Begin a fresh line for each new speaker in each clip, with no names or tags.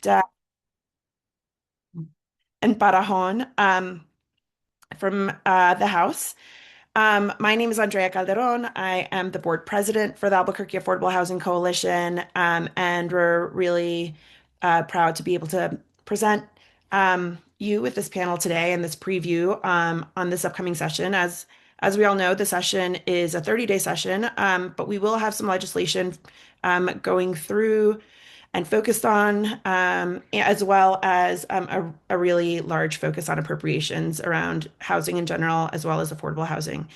uh, and Barahon from the House. My name is Andrea Calderon. I am the board president for the Albuquerque Affordable Housing Coalition, and we're really proud to be able to present you with this panel today and this preview on this upcoming session. As we all know, the session is a 30-day session, but we will have some legislation going through and focused on, as well as a really large focus on appropriations around housing in general, as well as affordable housing.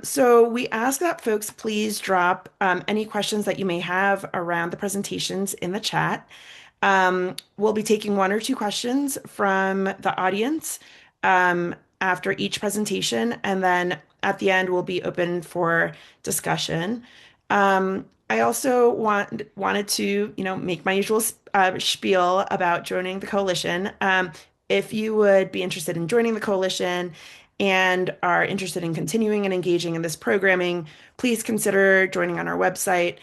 So we ask that folks please drop any questions that you may have around the presentations in the chat. We'll be taking one or two questions from the audience after each presentation, and then at the end we'll be open for discussion. I also wanted to, make my usual spiel about joining the coalition. If you would be interested in joining the coalition and are interested in continuing and engaging in this programming, please consider joining on our website,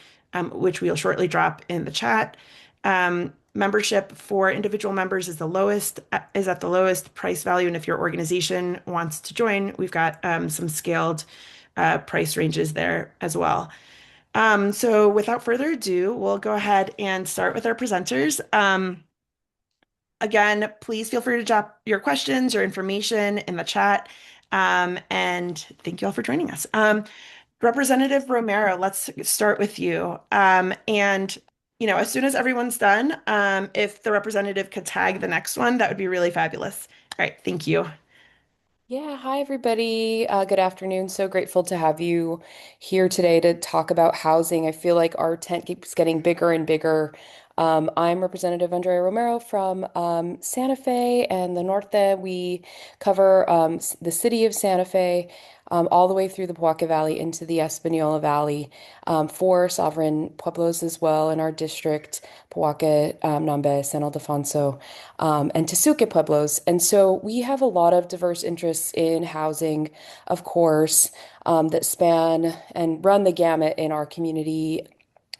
which we'll shortly drop in the chat. Membership for individual members is at the lowest price value, and if your organization wants to join, we've got some scaled price ranges there as well. So without further ado, we'll go ahead and start with our presenters. Again, please feel free to drop your questions or information in the chat. And thank you all for joining us. Representative Romero, let's start with you. As soon as everyone's done, if the representative could tag the next one, that would be really fabulous. All right, thank you.
Yeah, hi everybody. Good afternoon. So grateful to have you here today to talk about housing. I feel like our tent keeps getting bigger and bigger. I'm Representative Andrea Romero from Santa Fe and the Norte. We cover the city of Santa Fe all the way through the Poaque Valley into the Espanola Valley, four sovereign pueblos as well in our district, Poaque, Nambe, San Ildefonso, and Tesuque pueblos. And so we have a lot of diverse interests in housing, of course, that span and run the gamut in our community.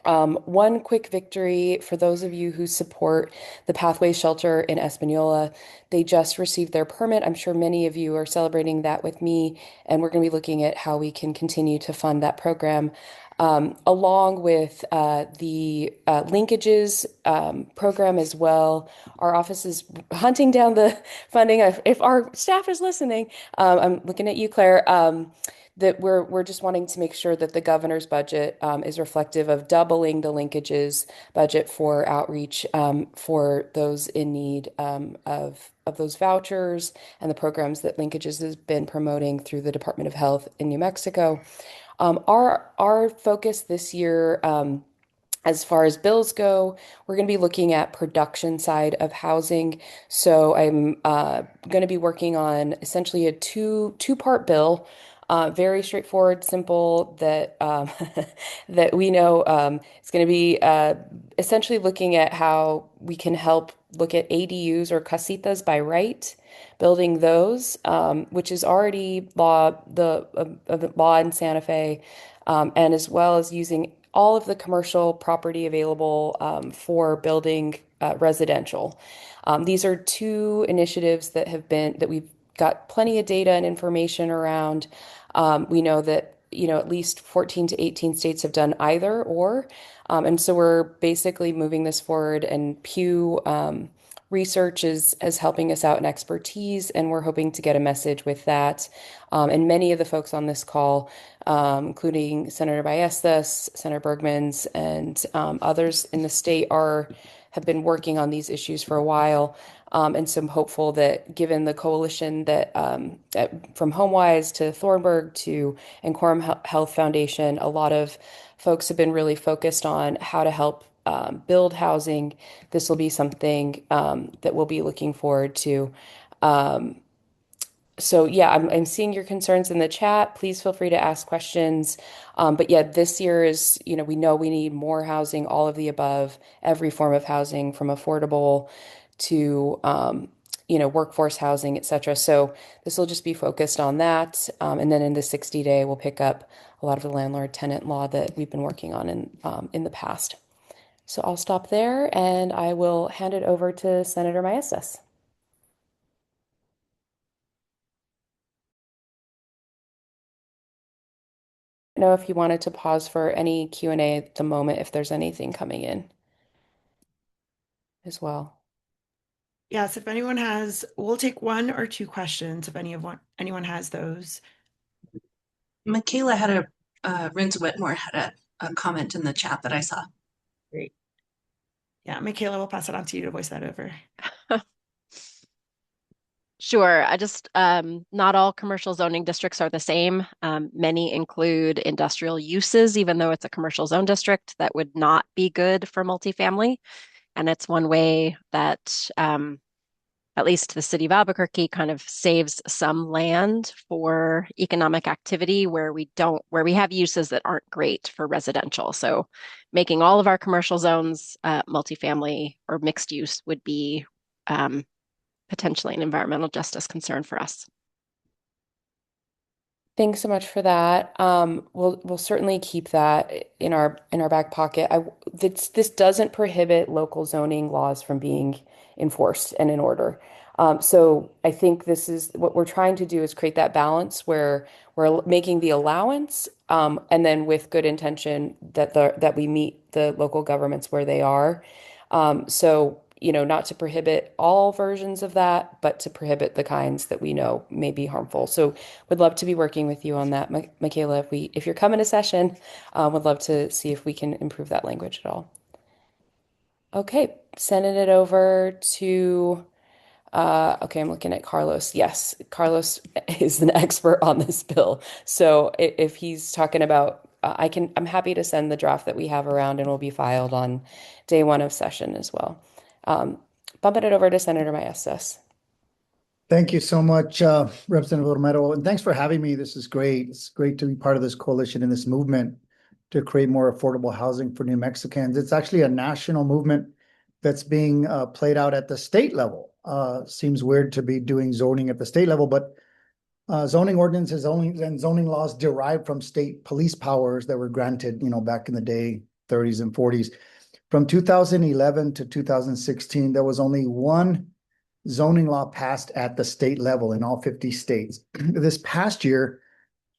One quick victory for those of you who support the Pathways Shelter in Espanola. They just received their permit. I'm sure many of you are celebrating that with me, and we're going to be looking at how we can continue to fund that program. Along with the linkages program as well. Our office is hunting down the funding. If our staff is listening, I'm looking at you, Claire. That we're just wanting to make sure that the governor's budget is reflective of doubling the linkages budget for outreach for those in need of those vouchers and the programs that linkages has been promoting through the Department of Health in New Mexico. Our focus this year, as far as bills go, we're going to be looking at production side of housing. So I'm going to be working on essentially a two-part bill. Very straightforward, simple, that that we know it's going to be essentially looking at how we can help look at ADUs or casitas by right, building those, which is already law in Santa Fe, and as well as using all of the commercial property available for building residential. These are two initiatives that we've got plenty of data and information around. We know that, at least 14 to 18 states have done either or. And so we're basically moving this forward, and Pew Research is helping us out in expertise, and we're hoping to get a message with that. And many of the folks on this call, including Senator Ballestas, Senator Bergmans, and others in the state have been working on these issues for a while. And so I'm hopeful that given the coalition from HomeWise to Thornburg to and Quorum Health Foundation, a lot of folks have been really focused on how to help build housing. This will be something that we'll be looking forward to. So yeah, I'm seeing your concerns in the chat. Please feel free to ask questions. But yeah, this year is, we know we need more housing, all of the above, every form of housing from affordable to, workforce housing, et cetera. So this will just be focused on that. And then in the 60-day, we'll pick up a lot of the landlord tenant law that we've been working on in the past. So I'll stop there and I will hand it over to Senator Maestas. I don't know if you wanted to pause for any Q&A at the moment if there's anything coming in as well.
Yes, if anyone has, we'll take one or two questions if anyone has those.
Michaela had Rinz Whitmore had a comment in the chat that I saw.
Great. Yeah, Michaela, we'll pass it on to you to voice that over.
Sure. Not all commercial zoning districts are the same. Many include industrial uses, even though it's a commercial zone district, that would not be good for multifamily. And it's one way that at least the city of Albuquerque kind of saves some land for economic activity where we have uses that aren't great for residential. So making all of our commercial zones multifamily or mixed use would be potentially an environmental justice concern for us.
Thanks so much for that. We'll certainly keep that in our back pocket. This doesn't prohibit local zoning laws from being enforced and in order. So I think this is what we're trying to do is create that balance where we're making the allowance, and then with good intention that we meet the local governments where they are. So not to prohibit all versions of that, but to prohibit the kinds that we know may be harmful. So would love to be working with you on that, Michaela. If you're coming to session, would love to see if we can improve that language at all. Okay, sending it over to okay, I'm looking at Carlos. Yes, Carlos is an expert on this bill. So if he's talking about, I'm happy to send the draft that we have around and will be filed on day one of session as well. Um, Bumping it over to Senator Maestas.
Thank you so much, Representative Romero, and thanks for having me. This is great. It's great to be part of this coalition and this movement to create more affordable housing for New Mexicans. It's actually a national movement that's being played out at the state level. Seems weird to be doing zoning at the state level, but zoning ordinances and zoning laws derive from state police powers that were granted, back in the day, 30s and 40s. From 2011 to 2016, there was only one zoning law passed at the state level in all 50 states. This past year,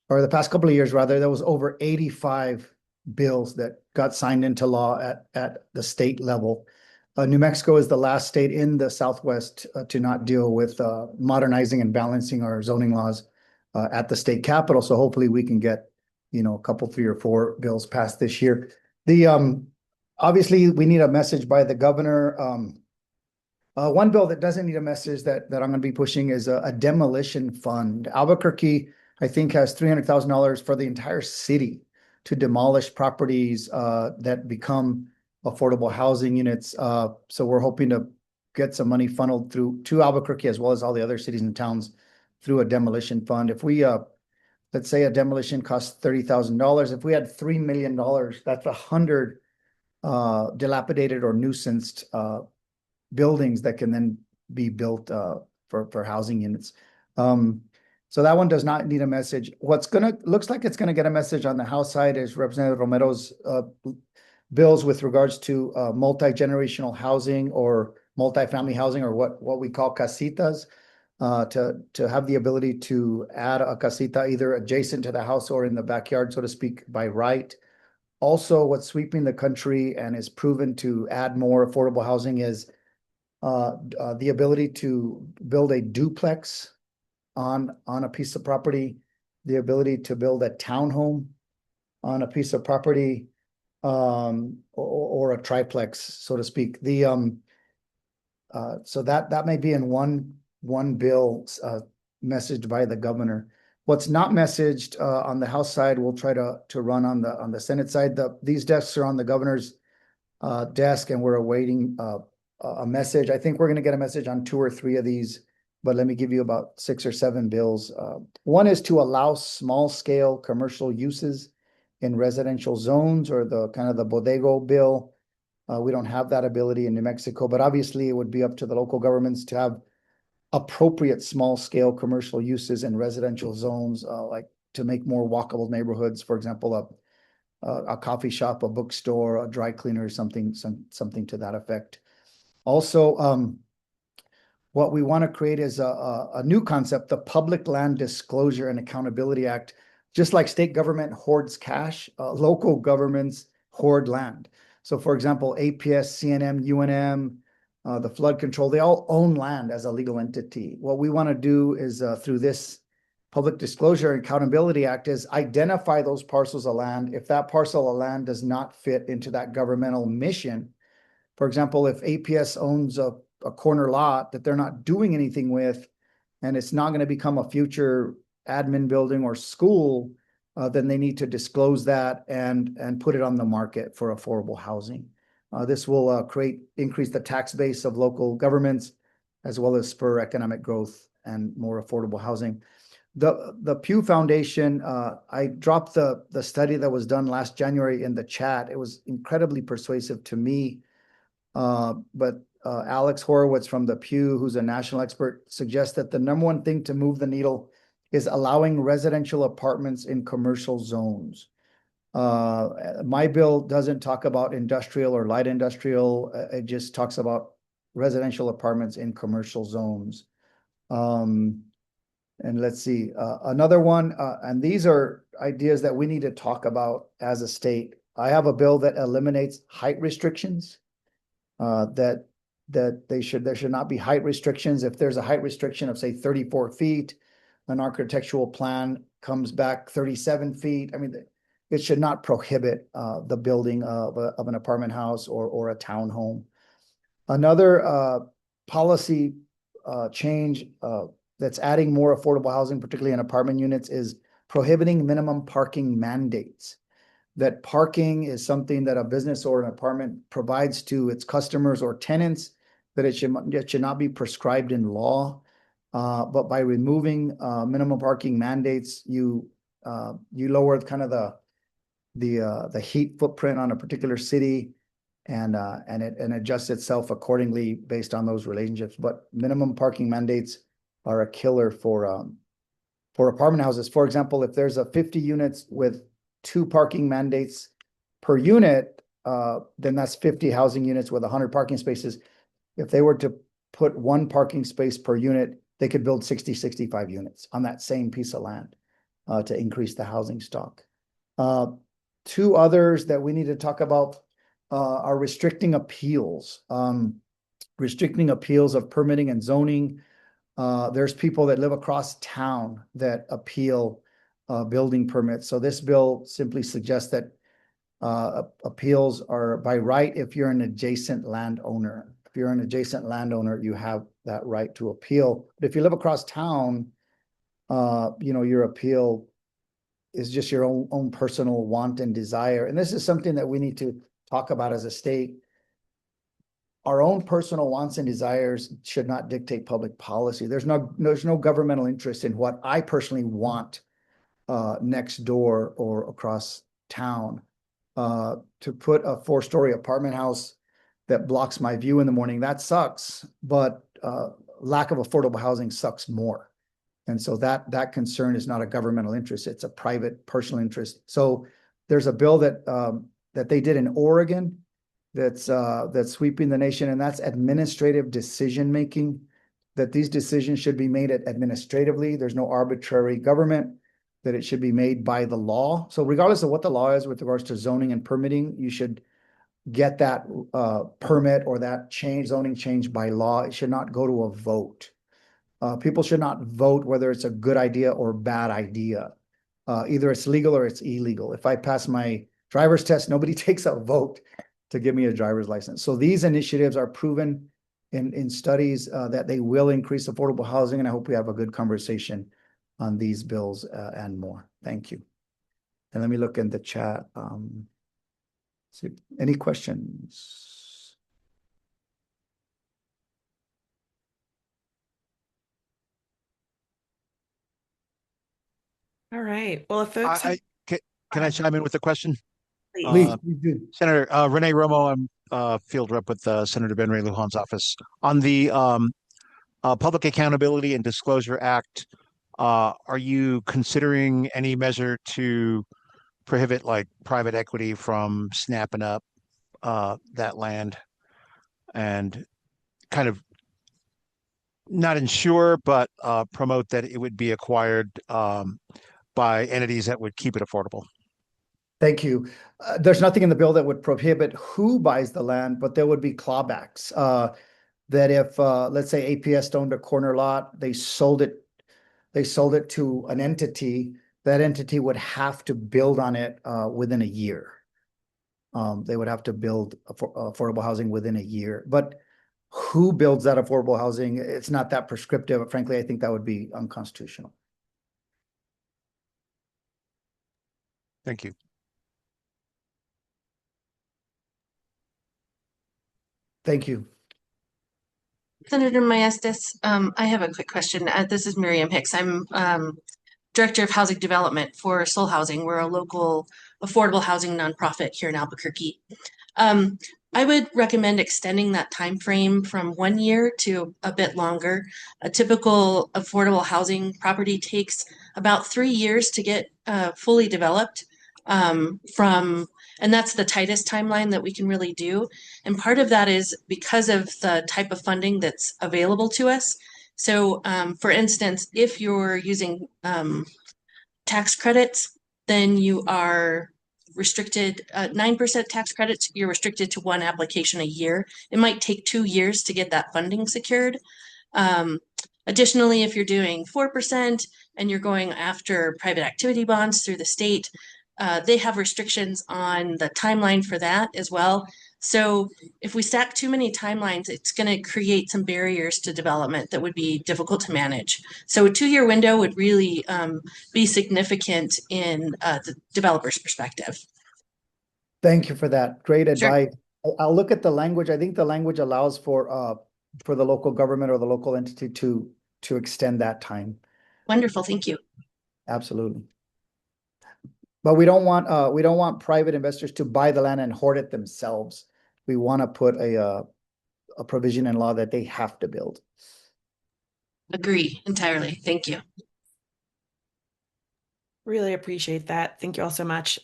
or the past couple of years rather, there was over 85 bills that got signed into law at the state level. New Mexico is the last state in the Southwest to not deal with modernizing and balancing our zoning laws at the state capitol. So hopefully we can get, a couple, 3 or 4 bills passed this year. Obviously we need a message by the governor. One bill that doesn't need a message that I'm going to be pushing is a demolition fund. Albuquerque, I think, has $300,000 for the entire city to demolish properties that become affordable housing units. So we're hoping to get some money funneled through to Albuquerque as well as all the other cities and towns through a demolition fund. If we, let's say a demolition costs $30,000, if we had $3 million, that's 100 dilapidated or nuisanced buildings that can then be built for housing units. So that one does not need a message. Looks like it's gonna get a message on the House side is Representative Romero's bills with regards to multi-generational housing or multifamily housing, or what we call casitas, to have the ability to add a casita either adjacent to the house or in the backyard, so to speak, by right. Also, what's sweeping the country and is proven to add more affordable housing is the ability to build a duplex on a piece of property, the ability to build a townhome on a piece of property, or a triplex, so to speak. So that may be in one bill messaged by the governor. What's not messaged on the House side, we'll try to run on the Senate side. These desks are on the governor's desk, and we're awaiting a message. I think we're going to get a message on 2 or 3 of these, but let me give you about 6 or 7 bills. One is to allow small scale commercial uses in residential zones, or the kind of the bodego bill. We don't have that ability in New Mexico, but obviously it would be up to the local governments to have appropriate small scale commercial uses in residential zones, like to make more walkable neighborhoods. For example, a coffee shop, a bookstore, a dry cleaner, something to that effect. Also, what we want to create is a new concept, the Public Land Disclosure and Accountability Act. Just like state government hoards cash, local governments hoard land. So for example, APS, CNM, UNM, the flood control, they all own land as a legal entity. What we want to do is through this Public Disclosure and Accountability Act is identify those parcels of land. If that parcel of land does not fit into that governmental mission, for example, if APS owns a corner lot that they're not doing anything with, and it's not going to become a future admin building or school, then they need to disclose that and put it on the market for affordable housing. This will increase the tax base of local governments, as well as spur economic growth and more affordable housing. The Pew Foundation, I dropped the study that was done last January in the chat. It was incredibly persuasive to me. But Alex Horowitz from the Pew, who's a national expert, suggests that the number one thing to move the needle is allowing residential apartments in commercial zones. My bill doesn't talk about industrial or light industrial. It just talks about residential apartments in commercial zones. And let's see, another one, and these are ideas that we need to talk about as a state. I have a bill that eliminates height restrictions. That there should not be height restrictions. If there's a height restriction of say 34 feet, an architectural plan comes back 37 feet. I mean, it should not prohibit the building of an apartment house or a townhome. Another policy change that's adding more affordable housing, particularly in apartment units, is prohibiting minimum parking mandates. That parking is something that a business or an apartment provides to its customers or tenants, that it should not be prescribed in law. But by removing minimum parking mandates, you lower kind of the heat footprint on a particular city, and it adjusts itself accordingly based on those relationships. But minimum parking mandates are a killer for apartment houses. For example, if there's a 50 units with 2 parking mandates per unit, then that's 50 housing units with 100 parking spaces. If they were to put 1 parking space per unit, they could build 60, 65 units on that same piece of land to increase the housing stock. 2 others that we need to talk about are restricting appeals. Restricting appeals of permitting and zoning. There's people that live across town that appeal building permits. So this bill simply suggests that appeals are by right if you're an adjacent landowner. If you're an adjacent landowner, you have that right to appeal. But if you live across town, your appeal is just your own personal want and desire. And this is something that we need to talk about as a state. Our own personal wants and desires should not dictate public policy. There's no governmental interest in what I personally want next door or across town. To put a 4-story apartment house that blocks my view in the morning, that sucks, but lack of affordable housing sucks more. And so that concern is not a governmental interest, it's a private personal interest. So there's a bill that they did in Oregon that's sweeping the nation, and that's administrative decision making, that these decisions should be made administratively. There's no arbitrary government, that it should be made by the law. So regardless of what the law is with regards to zoning and permitting, you should get that permit or that zoning change by law. It should not go to a vote. People should not vote whether it's a good idea or bad idea. Either it's legal or it's illegal. If I pass my driver's test, nobody takes a vote to give me a driver's license. So these initiatives are proven in studies that they will increase affordable housing, and I hope we have a good conversation on these bills and more. Thank you. And let me look in the chat. See, any questions?
All right. Well, if folks have,
Can I chime in with a question?
please.
Please do.
Senator Renee Romo, I'm field rep with Senator Ben Ray Lujan's office. On the Public Accountability and Disclosure Act, are you considering any measure to prohibit like private equity from snapping up that land and kind of not ensure, but promote that it would be acquired by entities that would keep it affordable.
Thank you. There's nothing in the bill that would prohibit who buys the land, but there would be clawbacks. That if, let's say APS owned a corner lot, they sold it to an entity, that entity would have to build on it within a year. They would have to build affordable housing within a year. But who builds that affordable housing? It's not that prescriptive. Frankly, I think that would be unconstitutional.
Thank you.
Thank you.
Senator Maestas, I have a quick question. This is Miriam Hicks. I'm Director of Housing Development for Soul Housing. We're a local affordable housing nonprofit here in Albuquerque. I would recommend extending that time frame from 1 year to a bit longer. A typical affordable housing property takes about 3 years to get fully developed and that's the tightest timeline that we can really do. And part of that is because of the type of funding that's available to us. So, for instance, if you're using tax credits, then you are restricted 9% tax credits. You're restricted to one application a year. It might take 2 years to get that funding secured. Additionally, if you're doing 4% and you're going after private activity bonds through the state, they have restrictions on the timeline for that as well. So if we stack too many timelines, it's going to create some barriers to development that would be difficult to manage. So a 2-year window would really be significant in the developer's perspective.
Thank you for that. Great
Sure.
advice. I'll look at the language. I think the language allows for the local government or the local entity to extend that time.
Wonderful. Thank you.
Absolutely. But we don't want private investors to buy the land and hoard it themselves. We want to put a provision in law that they have to build.
Agree entirely. Thank you.
Really appreciate that. Thank you all so much.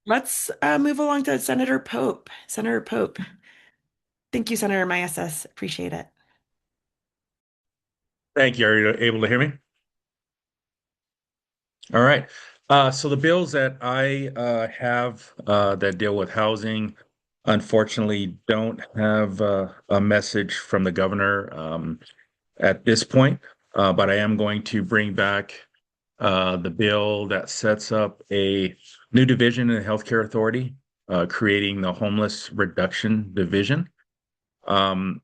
Let's move along to Senator Pope. Senator Pope. Thank you, Senator Maestas. Appreciate it.
Thank you. Are you able to hear me? All right. So the bills that I have that deal with housing, unfortunately, don't have a message from the governor at this point, but I am going to bring back the bill that sets up a new division in the Healthcare Authority, creating the Homeless Reduction Division. And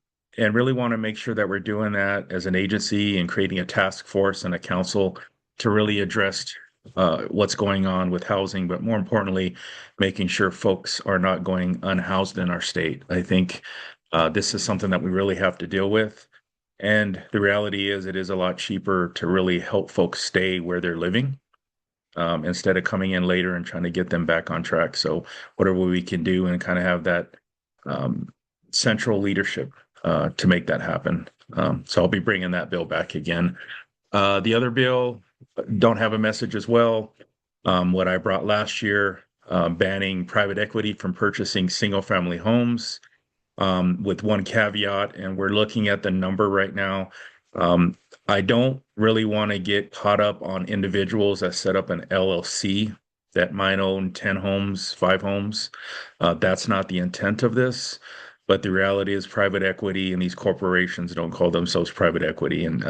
really want to make sure that we're doing that as an agency and creating a task force and a council to really address what's going on with housing, but more importantly, making sure folks are not going unhoused in our state. I think this is something that we really have to deal with. And the reality is it is a lot cheaper to really help folks stay where they're living instead of coming in later and trying to get them back on track. So whatever we can do and kind of have that central leadership to make that happen. So I'll be bringing that bill back again. The other bill don't have a message as well. What I brought last year, banning private equity from purchasing single family homes, with one caveat, and we're looking at the number right now. I don't really want to get caught up on individuals that set up an LLC that might own 10 homes, 5 homes. That's not the intent of this. But the reality is private equity and these corporations don't call themselves private equity. And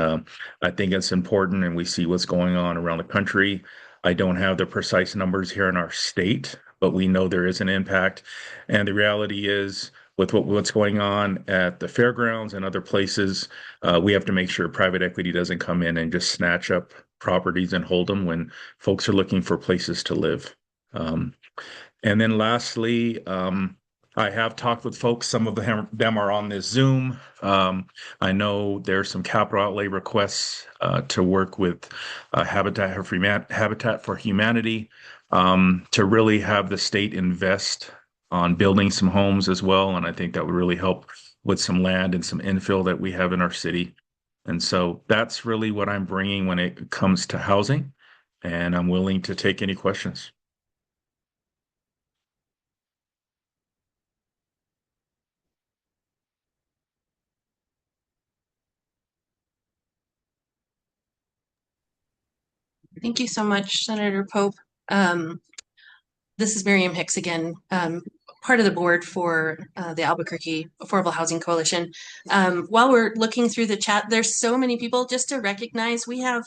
I think it's important, and we see what's going on around the country. I don't have the precise numbers here in our state, but we know there is an impact. And the reality is with what's going on at the fairgrounds and other places, we have to make sure private equity doesn't come in and just snatch up properties and hold them when folks are looking for places to live. And then lastly, I have talked with folks. Some of them are on this Zoom. I know there's some capital outlay requests to work with Habitat for Humanity to really have the state invest on building some homes as well. And I think that would really help with some land and some infill that we have in our city. And so that's really what I'm bringing when it comes to housing. And I'm willing to take any questions.
Thank you so much, Senator Pope. This is Miriam Hicks again, part of the board for the Albuquerque Affordable Housing Coalition. While we're looking through the chat, there's so many people. Just to recognize, we have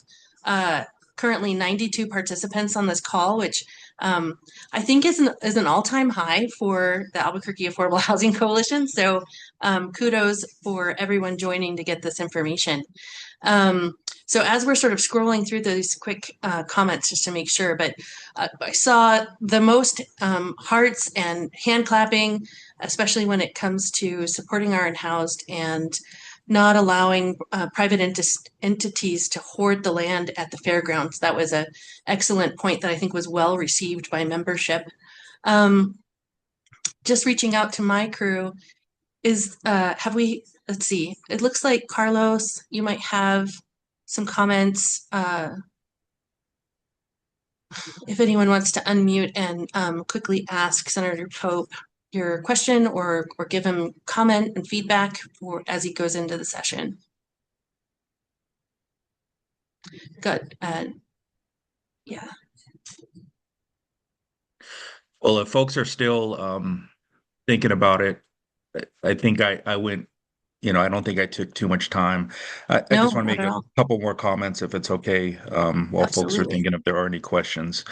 currently 92 participants on this call, which I think is an all-time high for the Albuquerque Affordable Housing Coalition. So kudos for everyone joining to get this information. So as we're sort of scrolling through those quick comments just to make sure, but I saw the most hearts and hand clapping, especially when it comes to supporting our unhoused and not allowing private entities to hoard the land at the fairgrounds. That was an excellent point that I think was well received by membership. Just reaching out to my crew is, let's see, it looks like Carlos, you might have some comments. If anyone wants to unmute and quickly ask Senator Pope your question or give him comment and feedback as he goes into the session. Good. Yeah.
Well, if folks are still thinking about it, I think I went, I don't think I took too much time. I
No,
just want to
not
make
at
a
all.
couple more comments if it's okay, while folks are
Absolutely.
thinking if there are any questions.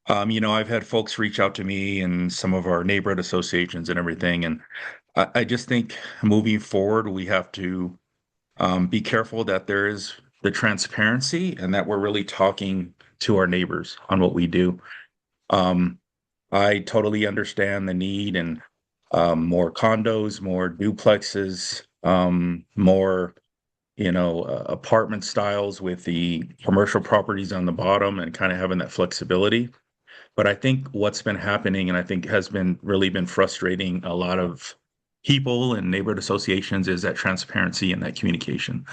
I've had folks reach out to me and some of our neighborhood associations and everything, and I just think moving forward, we have to be careful that there is the transparency and that we're really talking to our neighbors on what we do. Um, I totally understand the need and more condos, more duplexes, more, apartment styles with the commercial properties on the bottom and kind of having that flexibility. But I think what's been happening, and I think has been really been frustrating a lot of people and neighborhood associations, is that transparency and that communication.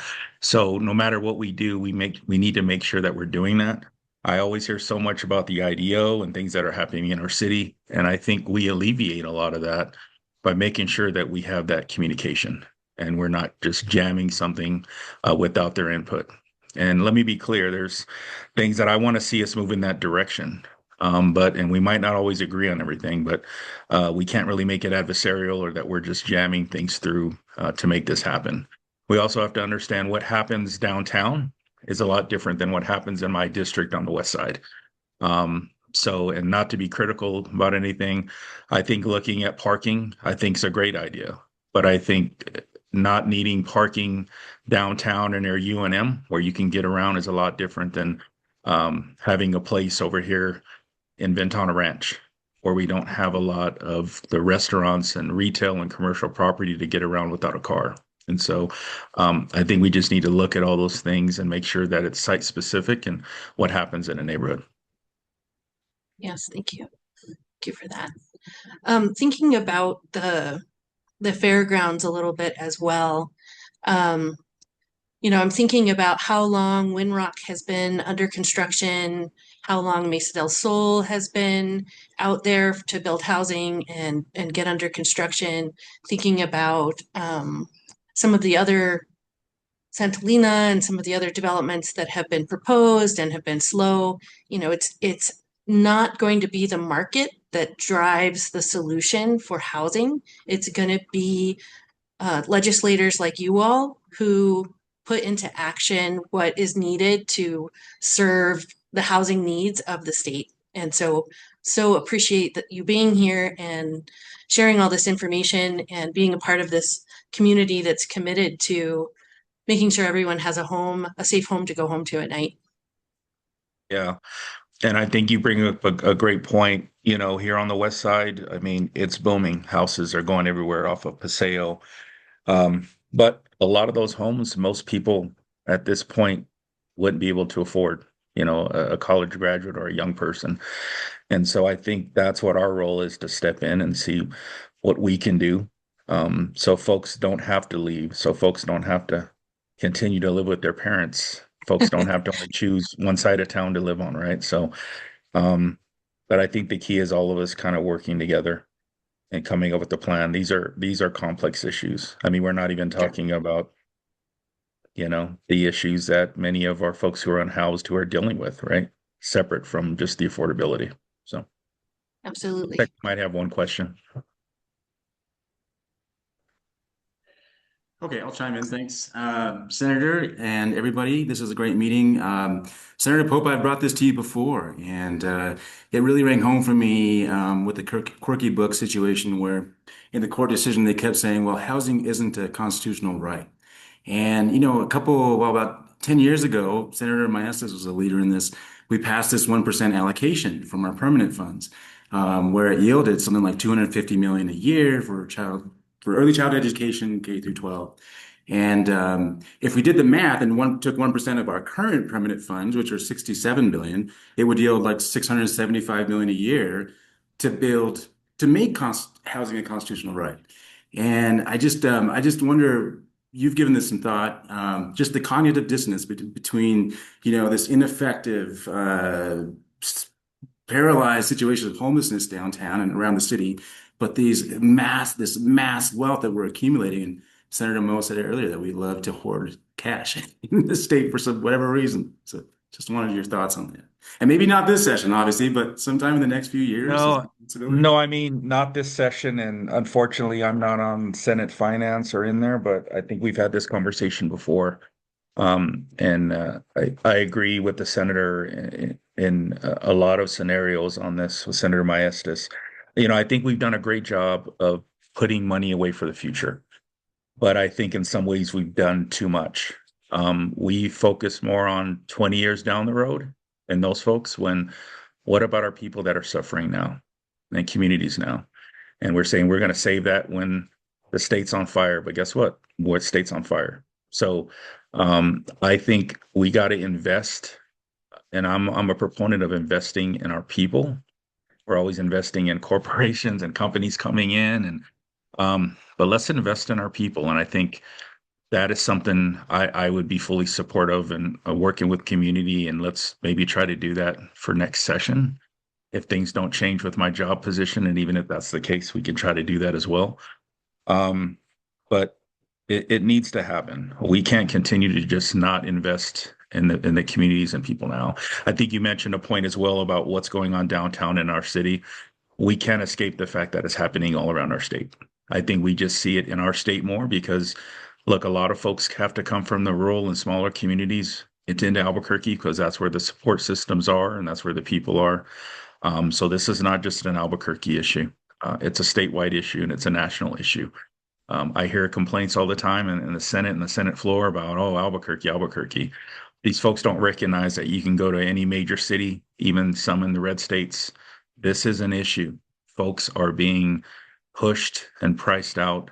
So no matter what we do, we need to make sure that we're doing that. I always hear so much about the IDO and things that are happening in our city, and I think we alleviate a lot of that by making sure that we have that communication and we're not just jamming something without their input. And let me be clear, there's things that I want to see us move in that direction. And we might not always agree on everything, but we can't really make it adversarial or that we're just jamming things through to make this happen. We also have to understand what happens downtown is a lot different than what happens in my district on the west side. And not to be critical about anything, I think looking at parking, I think is a great idea. But I think not needing parking downtown or near UNM where you can get around is a lot different than having a place over here in Ventana Ranch, where we don't have a lot of the restaurants and retail and commercial property to get around without a car. And so I think we just need to look at all those things and make sure that it's site specific and what happens in a neighborhood.
Yes, thank you. Thank you for that. Thinking about the fairgrounds a little bit as well. I'm thinking about how long Windrock has been under construction, how long Mesa del Sol has been out there to build housing and get under construction. Thinking about some of the other Santolina and some of the other developments that have been proposed and have been slow. It's not going to be the market that drives the solution for housing. It's going to be legislators like you all who put into action what is needed to serve the housing needs of the state. And so appreciate that you being here and sharing all this information and being a part of this community that's committed to making sure everyone has a safe home to go home to at night.
Yeah. And I think you bring up a great point. Here on the west side, I mean, it's booming. Houses are going everywhere off of Paseo. But a lot of those homes, most people at this point wouldn't be able to afford, a college graduate or a young person. And so I think that's what our role is, to step in and see what we can do. So folks don't have to leave. So folks don't have to continue to live with their parents. Folks don't have to only choose one side of town to live on, right? So, but I think the key is all of us kind of working together and coming up with a plan. These are complex issues. I mean, we're not even talking about, the issues that many of our folks who are unhoused who are dealing with, right? separate from just the affordability. So I
Absolutely.
might have one question.
Okay, I'll chime in. Thanks. Senator and everybody, this was a great meeting. Senator Pope, I've brought this to you before, and it really rang home for me with the quirky book situation where in the court decision they kept saying, well, housing isn't a constitutional right. And, about 10 years ago, Senator Maestas was a leader in this. We passed this 1% allocation from our permanent funds, where it yielded something like 250 million a year for early childhood education, K through 12. And if we did the math and took 1% of our current permanent funds, which are 67 billion, it would yield like 675 million a year to make housing a constitutional right. And I just wonder, you've given this some thought, just the cognitive dissonance between, this ineffective, paralyzed situations of homelessness downtown and around the city, but this mass wealth that we're accumulating. And Senator Mo said it earlier that we love to hoard cash in the state for whatever reason. So just wanted your thoughts on that. And maybe not this session, obviously, but sometime in the next few years.
No, I mean, not this session. And unfortunately, I'm not on Senate Finance or in there, but I think we've had this conversation before. I agree with the senator in a lot of scenarios on this with Senator Maestas. I think we've done a great job of putting money away for the future, but I think in some ways we've done too much. We focus more on 20 years down the road and those folks what about our people that are suffering now and communities now? And we're saying we're going to save that when the state's on fire. But guess what? What state's on fire? So I think we got to invest, and I'm a proponent of investing in our people. We're always investing in corporations and companies coming in, but let's invest in our people. And I think that is something I would be fully supportive and working with community. And let's maybe try to do that for next session. If things don't change with my job position, and even if that's the case, we can try to do that as well. But it needs to happen. We can't continue to just not invest in the communities and people now. I think you mentioned a point as well about what's going on downtown in our city. We can't escape the fact that it's happening all around our state. I think we just see it in our state more because, look, a lot of folks have to come from the rural and smaller communities into Albuquerque because that's where the support systems are and that's where the people are. So this is not just an Albuquerque issue. It's a statewide issue and it's a national issue. I hear complaints all the time in the Senate and the Senate floor about, oh, Albuquerque. These folks don't recognize that you can go to any major city, even some in the red states. This is an issue. Folks are being pushed and priced out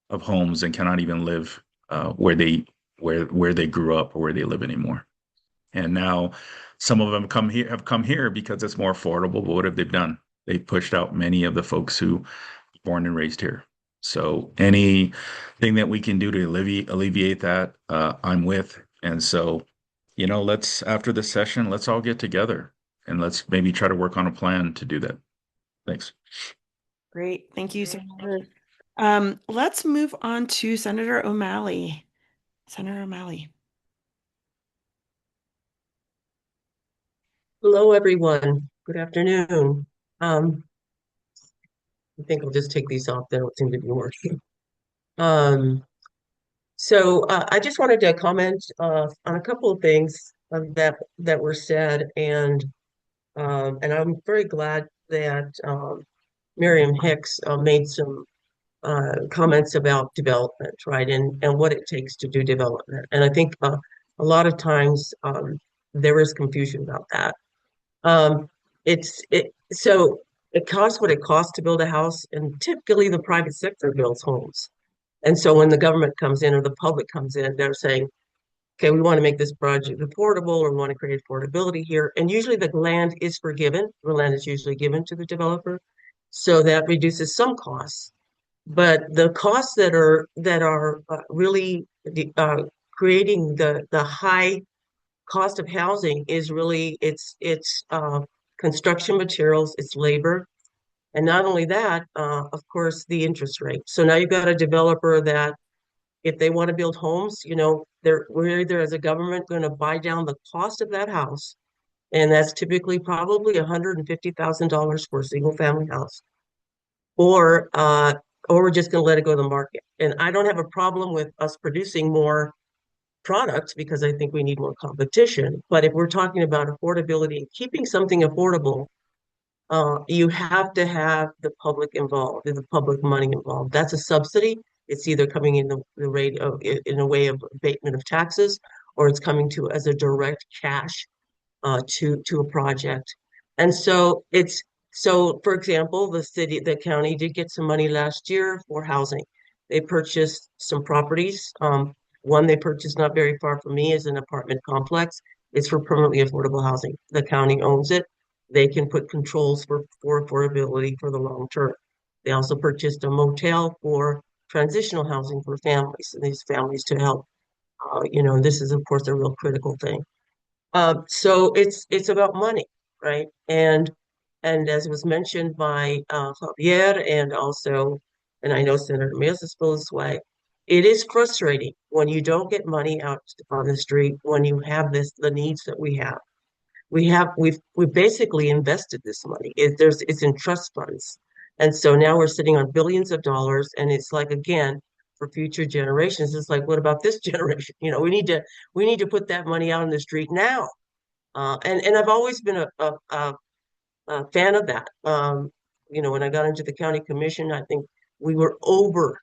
of homes and cannot even live where they grew up or where they live anymore. And now some of them have come here because it's more affordable. But what have they done? They've pushed out many of the folks who were born and raised here. So anything that we can do to alleviate that, I'm with. And so, after this session, let's all get together and let's maybe try to work on a plan to do that. Thanks.
Great. Thank you, Senator. Let's move on to Senator O'Malley. Senator O'Malley.
Hello, everyone. Good afternoon. I think I'll just take these off. They don't seem to be working. So I just wanted to comment on a couple of things that were said, and I'm very glad that Miriam Hicks made some comments about development, right, and what it takes to do development. And I think a lot of times there is confusion about that. So it costs what it costs to build a house, and typically the private sector builds homes. And so when the government comes in or the public comes in, they're saying, okay, we want to make this project affordable or we want to create affordability here. And usually the land is forgiven. The land is usually given to the developer. So that reduces some costs. But the costs that are really creating the high cost of housing is really it's construction materials, it's labor, and not only that, of course, the interest rate. So now you've got a developer that if they want to build homes, we're either as a government going to buy down the cost of that house, And that's typically probably $150,000 for a single family house. Or we're just going to let it go to the market. And I don't have a problem with us producing more products because I think we need more competition. But if we're talking about affordability, keeping something affordable, you have to have the public involved, the public money involved. That's a subsidy. It's either coming in the rate of in a way of abatement of taxes, or it's coming to as a direct cash to a project. And so for example, the county did get some money last year for housing. They purchased some properties. One they purchased not very far from me is an apartment complex. It's for permanently affordable housing. The county owns it. They can put controls for affordability for the long term. They also purchased a motel for transitional housing for families and these families to help. This is of course a real critical thing. So it's about money, right? And as was mentioned by Javier and I know Senator Mills is feels this way, it is frustrating when you don't get money out on the street when you have the needs that we have. We've basically invested this money. It's in trust funds. And so now we're sitting on billions of dollars, and it's like again, for future generations, it's like, what about this generation? We need to put that money out on the street now. And I've always been a fan of that. When I got into the county commission, I think we were over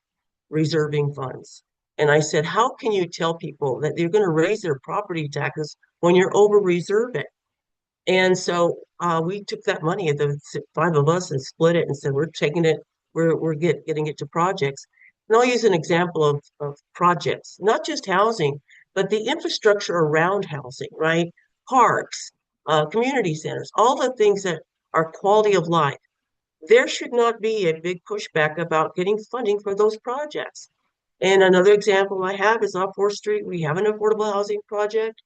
reserving funds. And I said, how can you tell people that you're going to raise their property taxes when you're over reserving? And so we took that money, the five of us, and split it and said, we're taking it, getting it to projects. And I'll use an example of projects, not just housing, but the infrastructure around housing, right? Parks, community centers, all the things that are quality of life. There should not be a big pushback about getting funding for those projects. And another example I have is off 4th Street. We have an affordable housing project.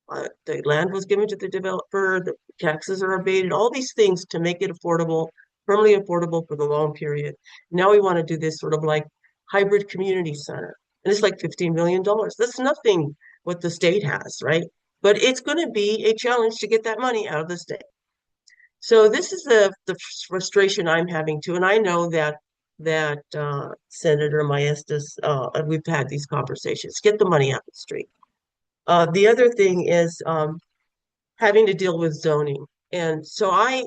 The land was given to the developer, the taxes are abated, all these things to make it affordable, permanently affordable for the long period. Now we want to do this sort of like hybrid community center. And it's like $15 million. That's nothing what the state has, right? But it's going to be a challenge to get that money out of the state. So this is the frustration I'm having too. And I know that Senator Maestas, we've had these conversations. Get the money out of the street. The other thing is having to deal with zoning. And so I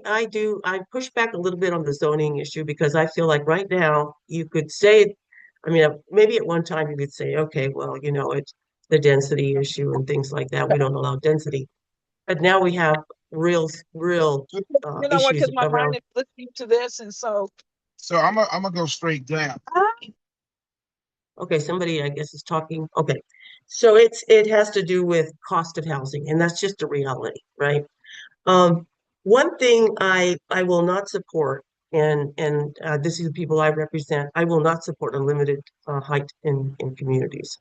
push back a little bit on the zoning issue because I feel like right now you could say, I mean, maybe at one time you could say, okay, well, it's the density issue and things like that. We don't allow density. But now we have real
You know what?
issues
Because my mind
around.
is listening to this, and so I'm gonna go straight down.
Okay, somebody I guess is talking. Okay. So it has to do with cost of housing, and that's just a reality, right? One thing I will not support, and this is the people I represent, I will not support unlimited height in communities.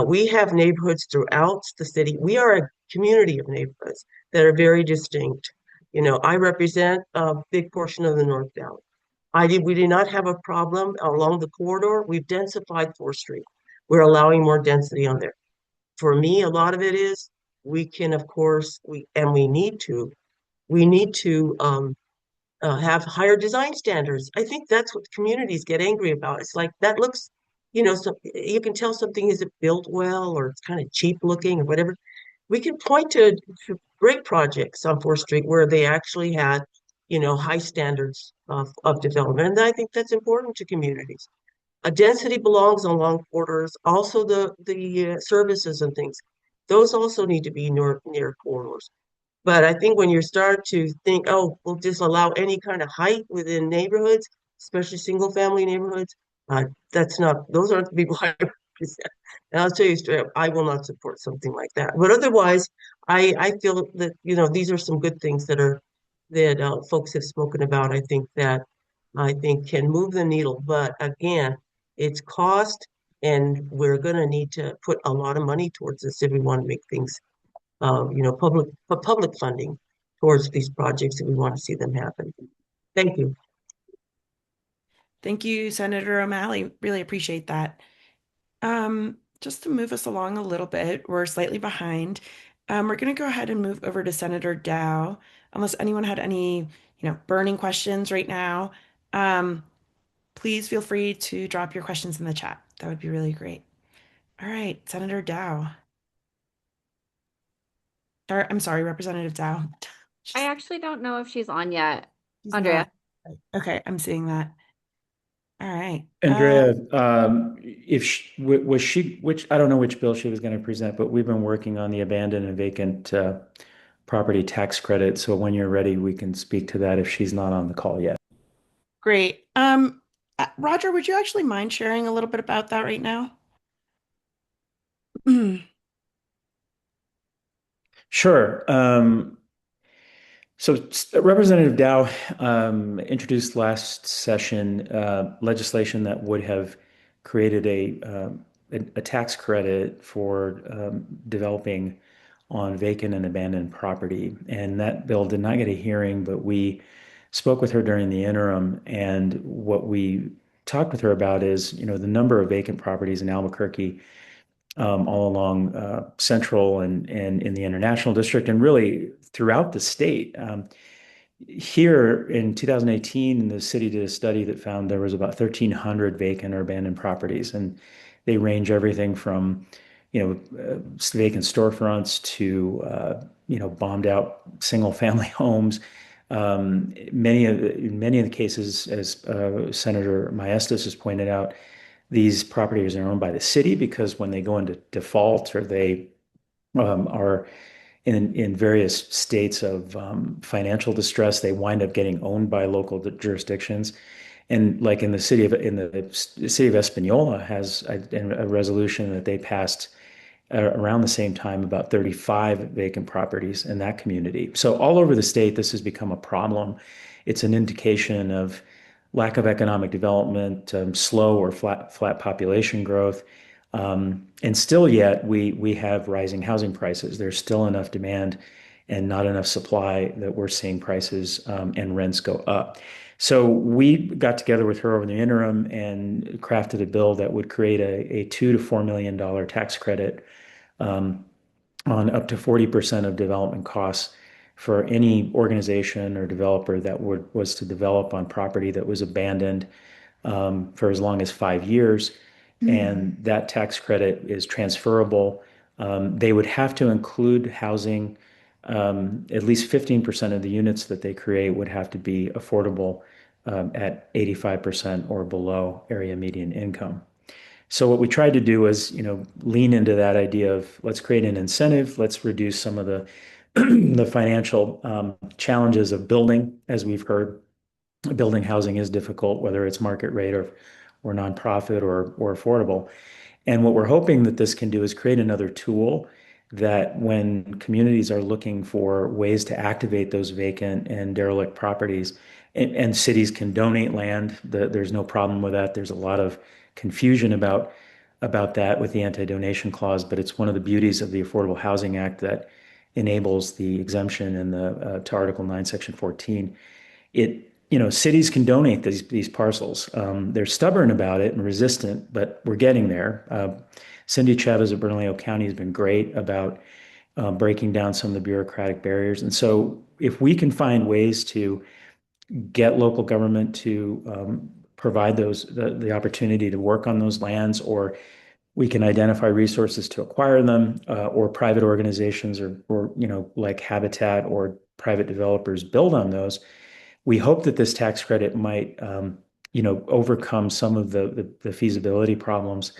We have neighborhoods throughout the city. We are a community of neighborhoods that are very distinct. I represent a big portion of the North Valley. We do not have a problem along the corridor. We've densified 4th Street. We're allowing more density on there. For me, a lot of it is we can, of course, we need to have higher design standards. I think that's what communities get angry about. It's like that looks, so you can tell something isn't built well or it's kind of cheap looking or whatever. We can point to great projects on 4th Street where they actually had, high standards of development. And I think that's important to communities. A density belongs along corridors, also the services and things. Those also need to be near corridors. But I think when you start to think, oh, we'll just allow any kind of height within neighborhoods, especially single family neighborhoods, those aren't the people I represent. And I'll tell you straight up, I will not support something like that. But otherwise, I feel that, these are some good things that folks have spoken about. I think can move the needle. But again, it's cost, and we're going to need to put a lot of money towards this if we want to make things public funding towards these projects if we want to see them happen. Thank you.
Thank you, Senator O'Malley. Really appreciate that. Just to move us along a little bit, we're slightly behind. We're going to go ahead and move over to Senator Dow, unless anyone had any, burning questions right now. Um, please feel free to drop your questions in the chat. That would be really great. All right, Senator Dow. Or, I'm sorry, Representative Dow.
I actually don't know if she's on yet.
She's
Andrea.
not. Okay, I'm seeing that. All right.
Andrea, if she, was she, which I don't know which bill she was going to present, but we've been working on the abandoned and vacant property tax credit. So when you're ready, we can speak to that if she's not on the call yet.
Great. Roger, would you actually mind sharing a little bit about that right now?
Sure. So Representative Dow introduced last session legislation that would have created a tax credit for developing on vacant and abandoned property. And that bill did not get a hearing, but we spoke with her during the interim. And what we talked with her about is, the number of vacant properties in Albuquerque all along Central and in the International District and really throughout the state. Here in 2018, the city did a study that found there was about 1,300 vacant or abandoned properties, and they range everything from, vacant storefronts to, bombed out single family homes. In many of the cases, as Senator Maestas has pointed out, these properties are owned by the city because when they go into default or they are in various states of financial distress, they wind up getting owned by local jurisdictions. And like in the city of Espanola has a resolution that they passed around the same time about 35 vacant properties in that community. So all over the state, this has become a problem. It's an indication of lack of economic development, slow or flat population growth. And still yet we have rising housing prices. There's still enough demand and not enough supply that we're seeing prices and rents go up. So we got together with her over the interim and crafted a bill that would create a $2 to $4 million tax credit on up to 40% of development costs for any organization or developer that was to develop on property that was abandoned for as long as 5 years. And that tax credit is transferable. They would have to include housing. At least 15% of the units that they create would have to be affordable at 85% or below area median income. So what we tried to do was, lean into that idea of let's create an incentive, let's reduce some of the the financial challenges of building. As we've heard, building housing is difficult, whether it's market rate or nonprofit or affordable. And what we're hoping that this can do is create another tool that when communities are looking for ways to activate those vacant and derelict properties, and cities can donate land, there's no problem with that. There's a lot of confusion about that with the anti-donation clause, but it's one of the beauties of the Affordable Housing Act that enables the exemption in the to Article 9, Section 14. Cities can donate these parcels. They're stubborn about it and resistant, but we're getting there. Cindy Chavez of Bernalillo County has been great about breaking down some of the bureaucratic barriers. And so if we can find ways to get local government to provide the opportunity to work on those lands, or we can identify resources to acquire them, or private organizations or like Habitat or private developers build on those. We hope that this tax credit might overcome some of the feasibility problems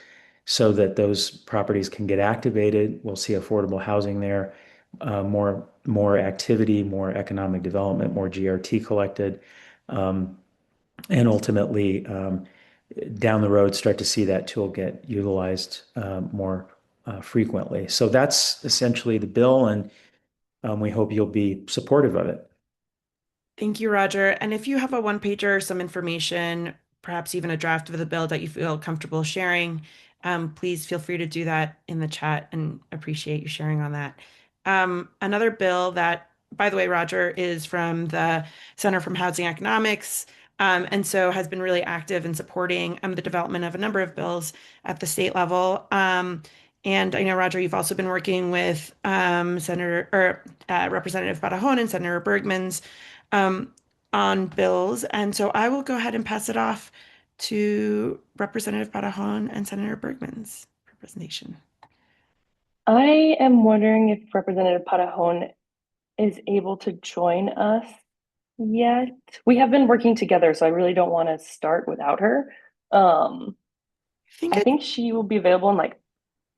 so that those properties can get activated. We'll see affordable housing there, more activity, more economic development, more GRT collected, and ultimately down the road start to see that tool get utilized more frequently. So that's essentially the bill, and we hope you'll be supportive of it.
Thank you, Roger. And if you have a one pager or some information, perhaps even a draft of the bill that you feel comfortable sharing, please feel free to do that in the chat and appreciate you sharing on that. Another bill that, by the way, Roger, is from the Center for Housing Economics, and so has been really active in supporting the development of a number of bills at the state level. And I know, Roger, you've also been working with Senator or Representative Barahon and Senator Bergman's um, on bills. And so I will go ahead and pass it off to Representative Barahon and Senator Bergman's representation.
I am wondering if Representative Parajon is able to join us yet. We have been working together, so I really don't want to start without her. I think she will be available in like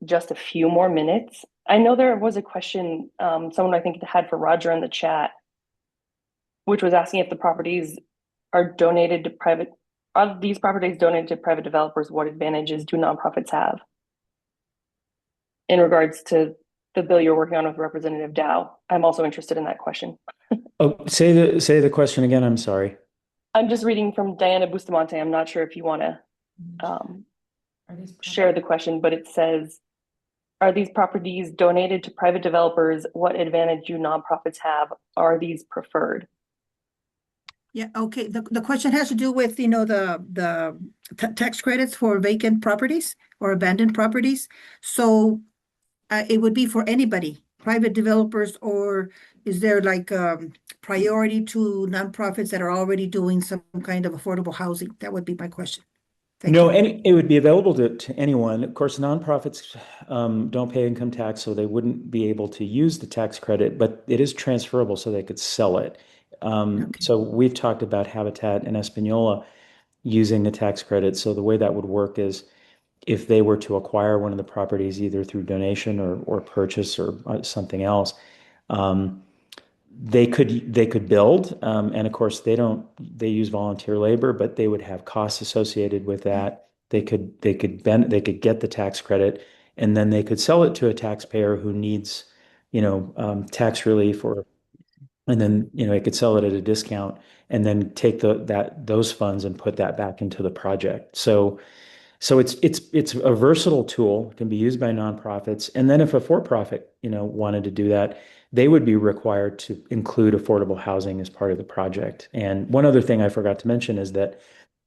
just a few more minutes. I know there was a question someone I think had for Roger in the chat, which was asking if the properties are donated to private, are these properties donated to private developers? What advantages do nonprofits have? In regards to the bill you're working on with Representative Dow, I'm also interested in that question.
Oh, say the question again. I'm sorry.
I'm just reading from Diana Bustamante. I'm not sure if you want to share the question, but it says, are these properties donated to private developers? What advantage do nonprofits have? Are these preferred?
Yeah, okay. The question has to do with, the tax credits for vacant properties or abandoned properties. So it would be for anybody, private developers, or is there like priority to nonprofits that are already doing some kind of affordable housing? That would be my question. Thank
No,
you.
it would be available to anyone. Of course, nonprofits don't pay income tax, so they wouldn't be able to use the tax credit, but it is transferable, so they could sell it. So we've talked about Habitat and Espanola using the tax credit. So the way that would work is if they were to acquire one of the properties either through donation or purchase or something else, um, they could build, and of course they use volunteer labor, but they would have costs associated with that. They could get the tax credit, and then they could sell it to a taxpayer who needs, tax relief, and then they could sell it at a discount, and then take those funds and put that back into the project. So it's a versatile tool, can be used by nonprofits. And then if a for-profit, wanted to do that, they would be required to include affordable housing as part of the project. And one other thing I forgot to mention is that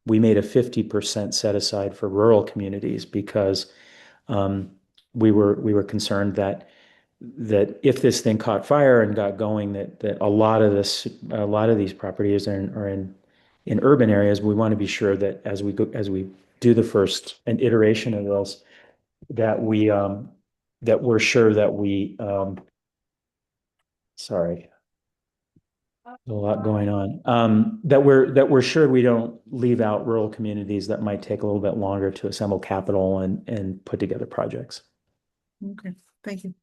we made a 50% set aside for rural communities because um, we were concerned that if this thing caught fire and got going, that a lot of these properties are in urban areas. We want to be sure that as we do the first an iteration of those, that we're sure that sorry, a lot going on. That we're sure we don't leave out rural communities that might take a little bit longer to assemble capital and put together projects.
Okay, thank you.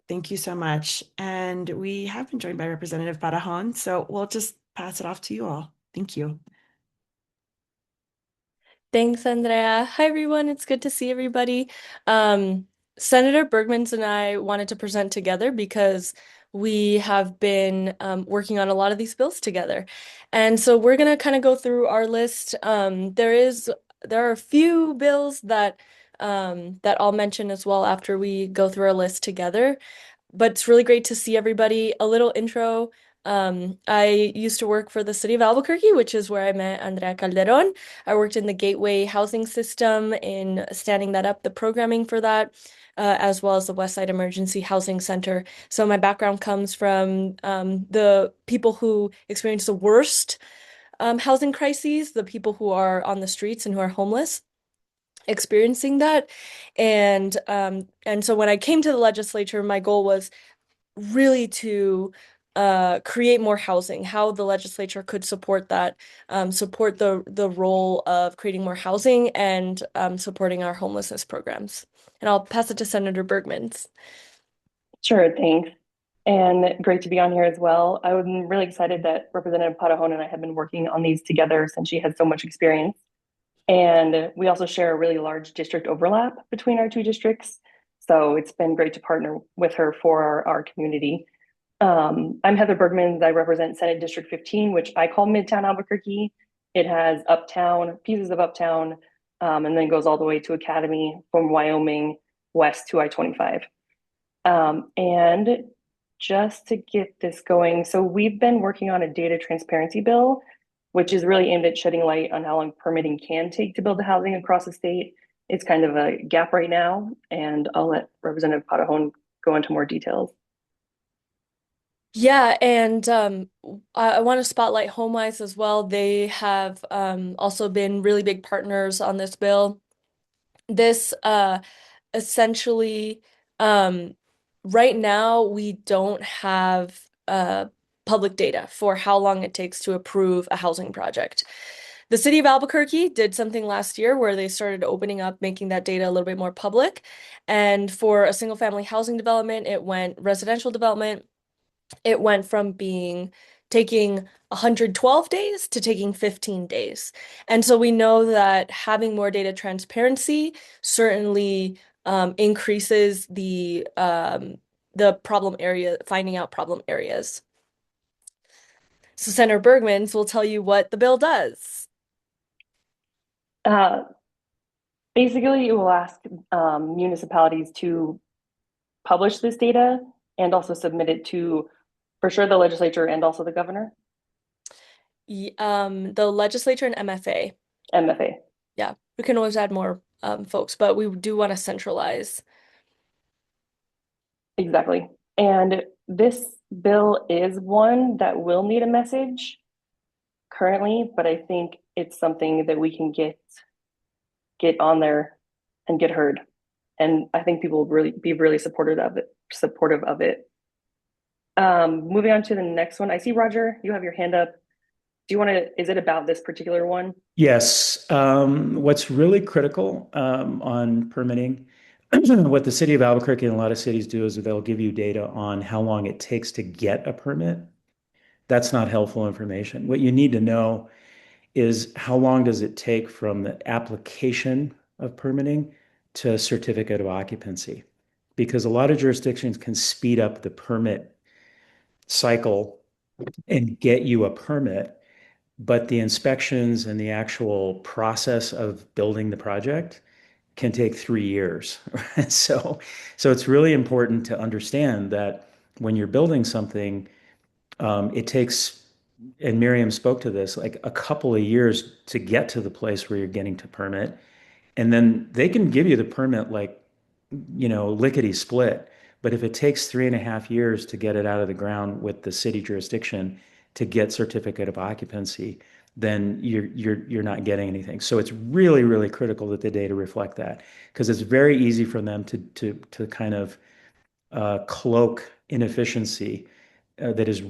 Thank you so much. And we have been joined by Representative Barahon, so we'll just pass it off to you all. Thank you.
Thanks, Andrea. Hi, everyone. It's good to see everybody. Senator Bergmans and I wanted to present together because we have been working on a lot of these bills together. And so we're going to kind of go through our list. There are a few bills that I'll mention as well after we go through our list together. But it's really great to see everybody. A little intro. I used to work for the city of Albuquerque, which is where I met Andrea Calderon. I worked in the Gateway housing system in standing that up, the programming for that, as well as the West Side Emergency Housing Center. So my background comes from the people who experience the worst housing crises, the people who are on the streets and who are homeless, experiencing that. And so when I came to the legislature, my goal was really to create more housing, how the legislature could support that, support the role of creating more housing and supporting our homelessness programs. And I'll pass it to Senator Bergmans.
Sure, thanks. And great to be on here as well. I'm really excited that Representative Parajon and I have been working on these together since she has so much experience. And we also share a really large district overlap between our two districts. So it's been great to partner with her for our community. I'm Heather Bergmans. I represent Senate District 15, which I call Midtown Albuquerque. It has uptown, pieces of uptown, and then goes all the way to Academy from Wyoming west to I-25. And just to get this going, so we've been working on a data transparency bill which is really aimed at shedding light on how long permitting can take to build the housing across the state. It's kind of a gap right now, and I'll let Representative Patajon go into more details.
Yeah, and I want to spotlight HomeWise as well. They have also been really big partners on this bill. This essentially, um, right now we don't have public data for how long it takes to approve a housing project. The city of Albuquerque did something last year where they started opening up, making that data a little bit more public. And for a single family housing development, it went residential development, it went from being taking 112 days to taking 15 days. And so we know that having more data transparency certainly increases the problem area, finding out problem areas. So Senator Bergmans will tell you what the bill does.
Basically, it will ask municipalities to publish this data and also submit it to, for sure, the legislature and also the governor.
The legislature and MFA.
MFA.
Yeah, we can always add more folks, but we do want to centralize.
Exactly. And this bill is one that will need a message currently, but I think it's something that we can get on there and get heard. And I think people will really be really supportive of it. Moving on to the next one. I see Roger, you have your hand up. Do you want to, is it about this particular one?
Yes. What's really critical on permitting, what the city of Albuquerque and a lot of cities do is they'll give you data on how long it takes to get a permit. That's not helpful information. What you need to know is how long does it take from the application of permitting to certificate of occupancy? Because a lot of jurisdictions can speed up the permit cycle and get you a permit, but the inspections and the actual process of building the project can take 3 years. So it's really important to understand that when you're building something, it takes, and Miriam spoke to this, like a couple of years to get to the place where you're getting to permit. And then they can give you the permit like, lickety split. But if it takes 3.5 years to get it out of the ground with the city jurisdiction to get certificate of occupancy, then you're not getting anything. So it's really, really critical that the data reflect that, because it's very easy for them to kind of cloak inefficiency that is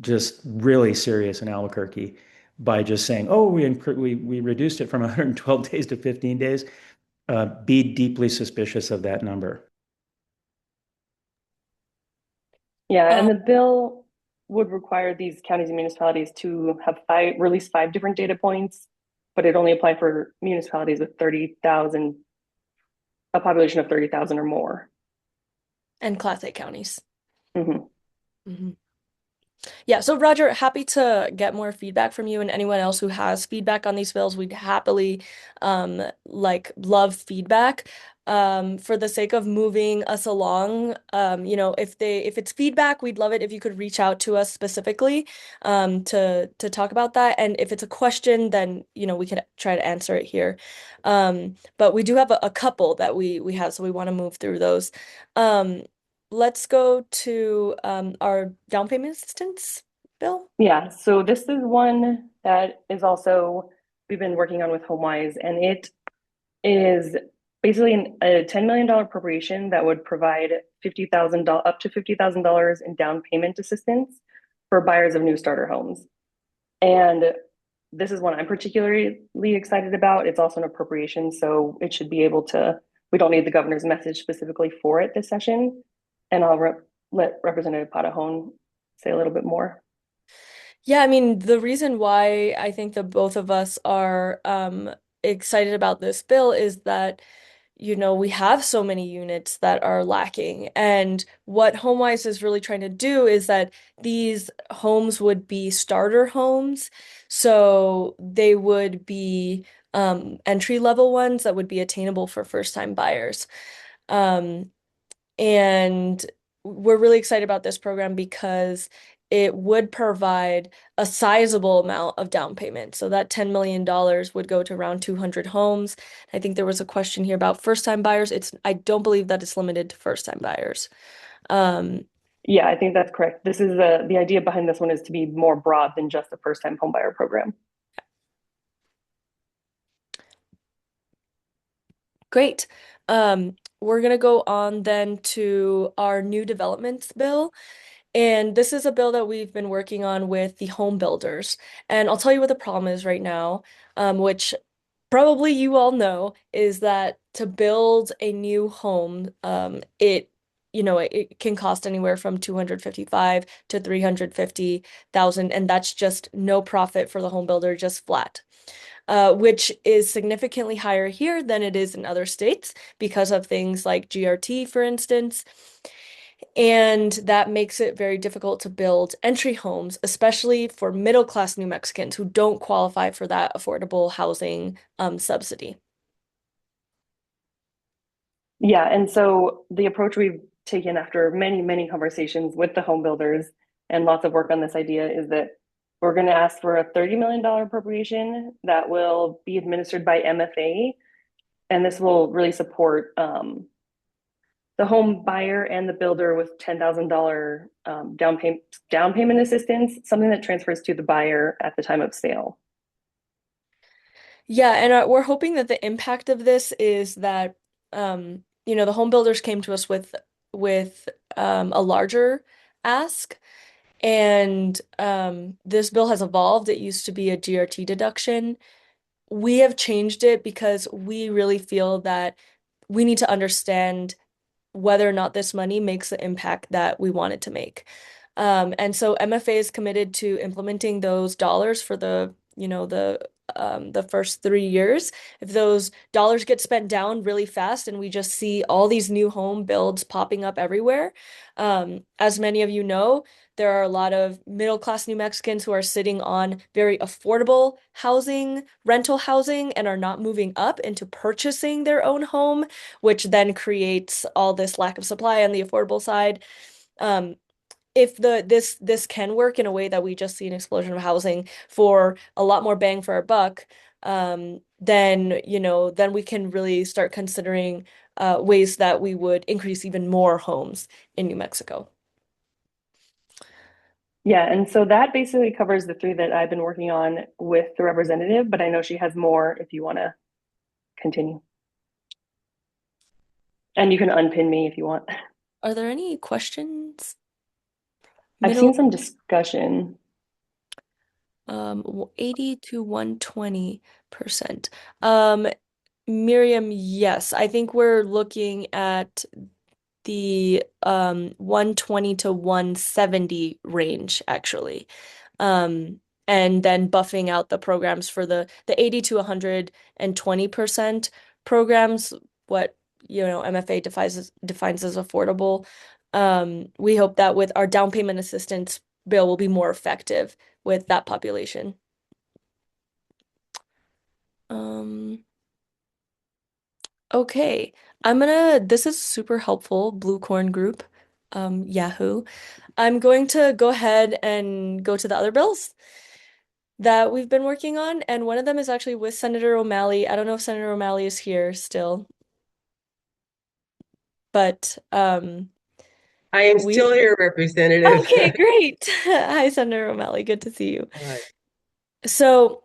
just really serious in Albuquerque by just saying, "Oh, we reduced it from 112 days to 15 days." Be deeply suspicious of that number.
Yeah, and the bill would require these counties and municipalities to have release 5 different data points, but it only apply for municipalities with 30,000, a population of 30,000 or more.
And Class A counties.
Mm-hmm.
Mm-hmm. Yeah, so Roger, happy to get more feedback from you and anyone else who has feedback on these bills. We'd happily love feedback. For the sake of moving us along, if it's feedback, we'd love it if you could reach out to us specifically to talk about that. And if it's a question, then we could try to answer it here. But we do have a couple that we have, so we want to move through those. Let's go to our down payment assistance bill.
Yeah, so this is one that is also, we've been working on with HomeWise, and it is basically a $10 million appropriation that would provide up to $50,000 in down payment assistance for buyers of new starter homes. And this is one I'm particularly excited about. It's also an appropriation, so it should be able to, we don't need the governor's message specifically for it this session. And I'll let Representative Patajon say a little bit more.
Yeah, I mean, the reason why I think that both of us are excited about this bill is that, we have so many units that are lacking. And what HomeWise is really trying to do is that these homes would be starter homes. So they would be entry-level ones that would be attainable for first-time buyers. And we're really excited about this program because it would provide a sizable amount of down payment. So that $10 million would go to around 200 homes. I think there was a question here about first-time buyers. I don't believe that it's limited to first-time buyers.
Yeah, I think that's correct. This is the idea behind this one is to be more broad than just a first-time homebuyer program.
Great. We're going to go on then to our new developments bill. And this is a bill that we've been working on with the home builders. And I'll tell you what the problem is right now, which probably you all know, is that to build a new home, it can cost anywhere from 255 to 350,000, and that's just no profit for the home builder, just flat. Which is significantly higher here than it is in other states because of things like GRT, for instance. And that makes it very difficult to build entry homes, especially for middle-class New Mexicans who don't qualify for that affordable housing subsidy.
Yeah, and so the approach we've taken after many, many conversations with the home builders and lots of work on this idea is that we're going to ask for a $30 million appropriation that will be administered by MFA. And this will really support the home buyer and the builder with $10,000 down payment assistance, something that transfers to the buyer at the time of sale.
Yeah, and we're hoping that the impact of this is that the home builders came to us with a larger ask, and this bill has evolved. It used to be a GRT deduction. We have changed it because we really feel that we need to understand whether or not this money makes the impact that we want it to make. And so MFA is committed to implementing those dollars for the first 3 years. If those dollars get spent down really fast and we just see all these new home builds popping up everywhere, as many of you know, there are a lot of middle-class New Mexicans who are sitting on very affordable housing, rental housing, and are not moving up into purchasing their own home, which then creates all this lack of supply on the affordable side. If this can work in a way that we just see an explosion of housing for a lot more bang for our buck, then we can really start considering ways that we would increase even more homes in New Mexico.
Yeah, and so that basically covers the three that I've been working on with the representative, but I know she has more if you want to continue. And you can unpin me if you want.
Are there any questions?
I've seen some discussion.
80 to 120%. Miriam, yes, I think we're looking at the 120 to 170 range actually. And then buffing out the programs for the 80 to 120% programs, what MFA defines as affordable. We hope that with our down payment assistance bill will be more effective with that population. Okay, this is super helpful, Blue Corn Group, Yahoo. I'm going to go ahead and go to the other bills that we've been working on, and one of them is actually with Senator O'Malley. I don't know if Senator O'Malley is here still, but
I am still here, Representative.
Okay, great. Hi, Senator O'Malley. Good to see you.
Hi.
So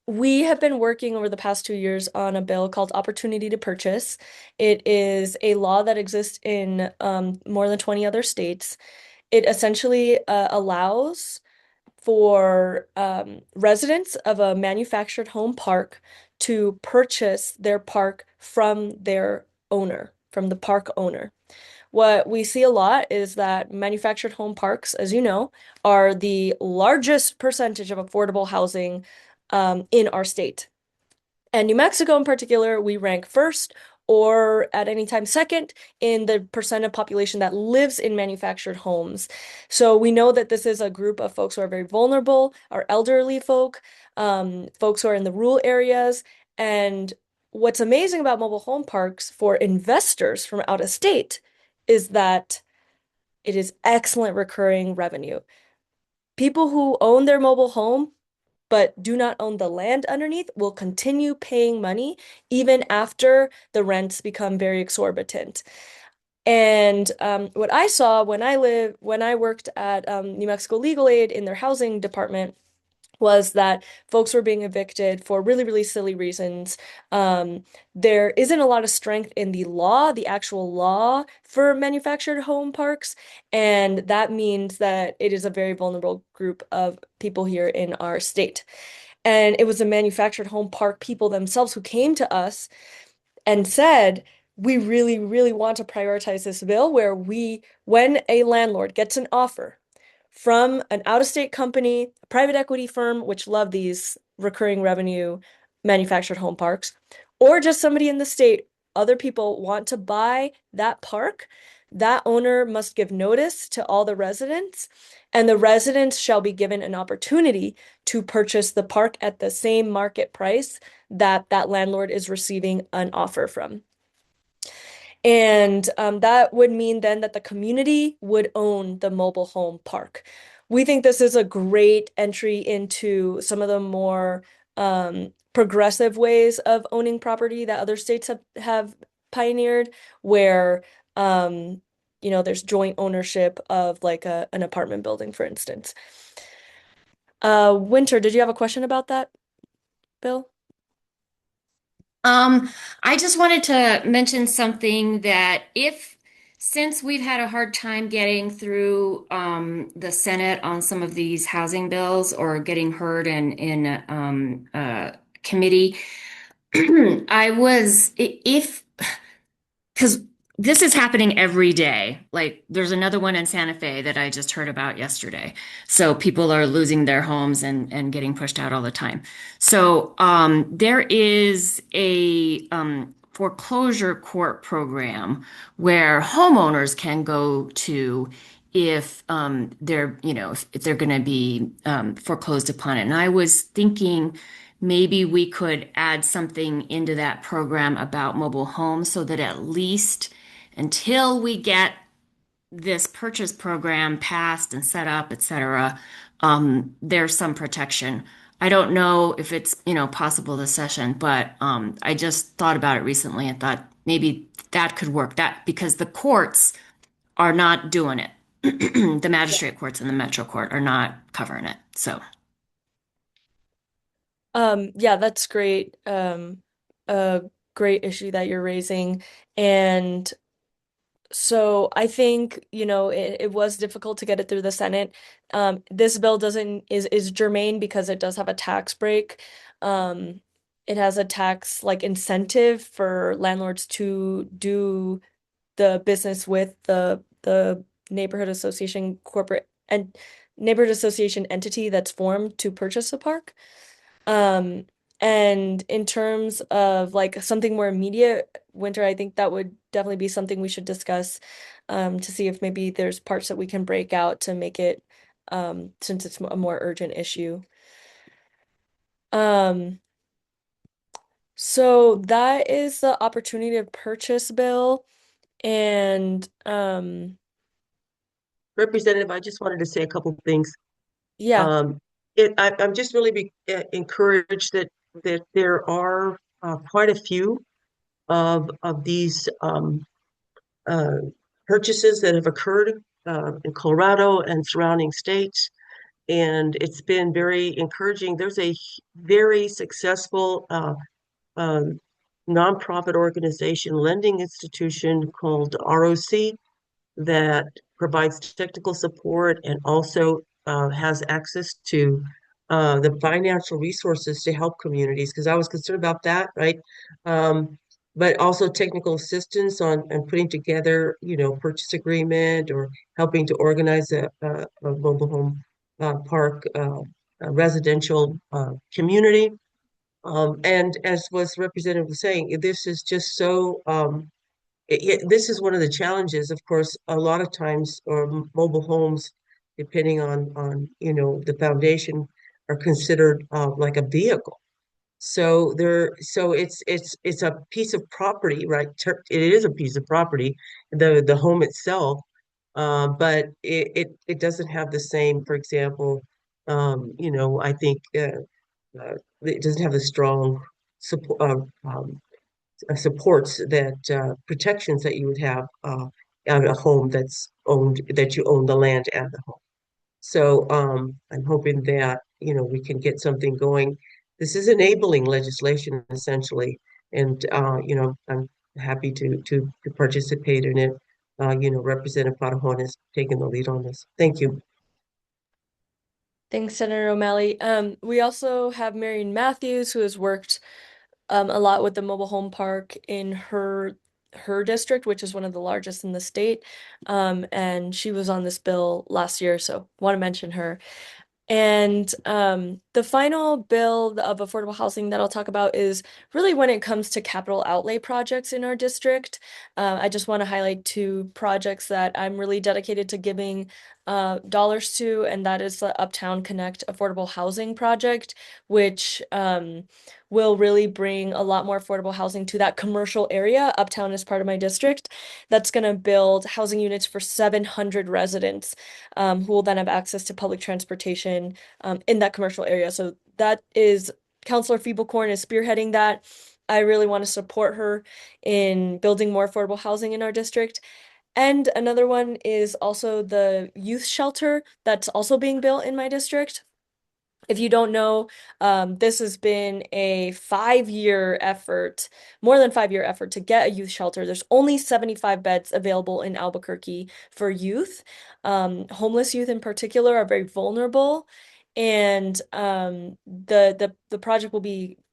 we have been working over the past 2 years on a bill called Opportunity to Purchase. It is a law that exists in more than 20 other states. It essentially allows for residents of a manufactured home park to purchase their park from their owner, from the park owner. What we see a lot is that manufactured home parks, as you know, are the largest percentage of affordable housing in our state. And New Mexico in particular, we rank first or at any time second in the percent of population that lives in manufactured homes. So we know that this is a group of folks who are very vulnerable, our elderly folks who are in the rural areas. And what's amazing about mobile home parks for investors from out of state is that it is excellent recurring revenue. People who own their mobile home but do not own the land underneath will continue paying money even after the rents become very exorbitant. And what I saw when I worked at New Mexico Legal Aid in their housing department was that folks were being evicted for really, really silly reasons. There isn't a lot of strength in the law, the actual law for manufactured home parks, and that means that it is a very vulnerable group of people here in our state. And it was the manufactured home park people themselves who came to us and said, we really, really want to prioritize this bill where when a landlord gets an offer from an out-of-state company, a private equity firm, which love these recurring revenue manufactured home parks, or just somebody in the state, other people want to buy that park, that owner must give notice to all the residents, and the residents shall be given an opportunity to purchase the park at the same market price that that landlord is receiving an offer from. And that would mean then that the community would own the mobile home park. We think this is a great entry into some of the more progressive ways of owning property that other states have pioneered, where there's joint ownership of like an apartment building, for instance. Winter, did you have a question about that, Bill?
I just wanted to mention something that since we've had a hard time getting through the Senate on some of these housing bills or getting heard in committee, because this is happening every day. Like there's another one in Santa Fe that I just heard about yesterday. So people are losing their homes and getting pushed out all the time. So there is a foreclosure court program where homeowners can go to if if they're going to be foreclosed upon it. And I was thinking maybe we could add something into that program about mobile homes so that at least until we get this purchase program passed and set up, et cetera, there's some protection. I don't know if it's, possible this session, but I just thought about it recently and thought maybe that could work because the courts are not doing it. The magistrate courts and the metro court are not covering it. So
Yeah, that's great. A great issue that you're raising. And so I think, it was difficult to get it through the Senate. This bill is germane because it does have a tax break. It has a tax like incentive for landlords to do the business with the neighborhood association neighborhood association entity that's formed to purchase a park. Um, and in terms of like something more immediate, Winter, I think that would definitely be something we should discuss to see if maybe there's parts that we can break out to make it since it's a more urgent issue. Um, so that is the opportunity to purchase bill. And
Representative, I just wanted to say a couple of things.
yeah.
I'm just really encouraged that there are quite a few of these uh, purchases that have occurred in Colorado and surrounding states, and it's been very encouraging. There's a very successful um, nonprofit organization, lending institution called ROC that provides technical support and also has access to the financial resources to help communities. Because I was concerned about that, right? But also technical assistance on and putting together, purchase agreement or helping to organize a mobile home park a residential community. And as was representative was saying, this is just so this is one of the challenges, of course, a lot of times, or mobile homes, depending on the foundation, are considered like a vehicle. So it's a piece of property, right? It is a piece of property, the home itself, But it doesn't have the same, for example, I think it doesn't have the strong support supports that protections that you would have on a home that's owned, that you own the land and the home. So I'm hoping that, we can get something going. This is enabling legislation essentially, and I'm happy to participate in it. Representative Parajon has taken the lead on this. Thank you.
Thanks, Senator O'Malley. We also have Marion Matthews, who has worked a lot with the mobile home park in her district, which is one of the largest in the state. And she was on this bill last year, so want to mention her. And the final bill of affordable housing that I'll talk about is really when it comes to capital outlay projects in our district. I just want to highlight two projects that I'm really dedicated to giving dollars to, and that is the Uptown Connect Affordable Housing Project, which will really bring a lot more affordable housing to that commercial area. Uptown is part of my district. That's going to build housing units for 700 residents who will then have access to public transportation in that commercial area. So that is Councilor Feeblecorn is spearheading that. I really want to support her in building more affordable housing in our district. And another one is also the youth shelter that's also being built in my district. If you don't know, this has been a 5-year effort, more than 5-year effort to get a youth shelter. There's only 75 beds available in Albuquerque for youth. Homeless youth in particular are very vulnerable, and the project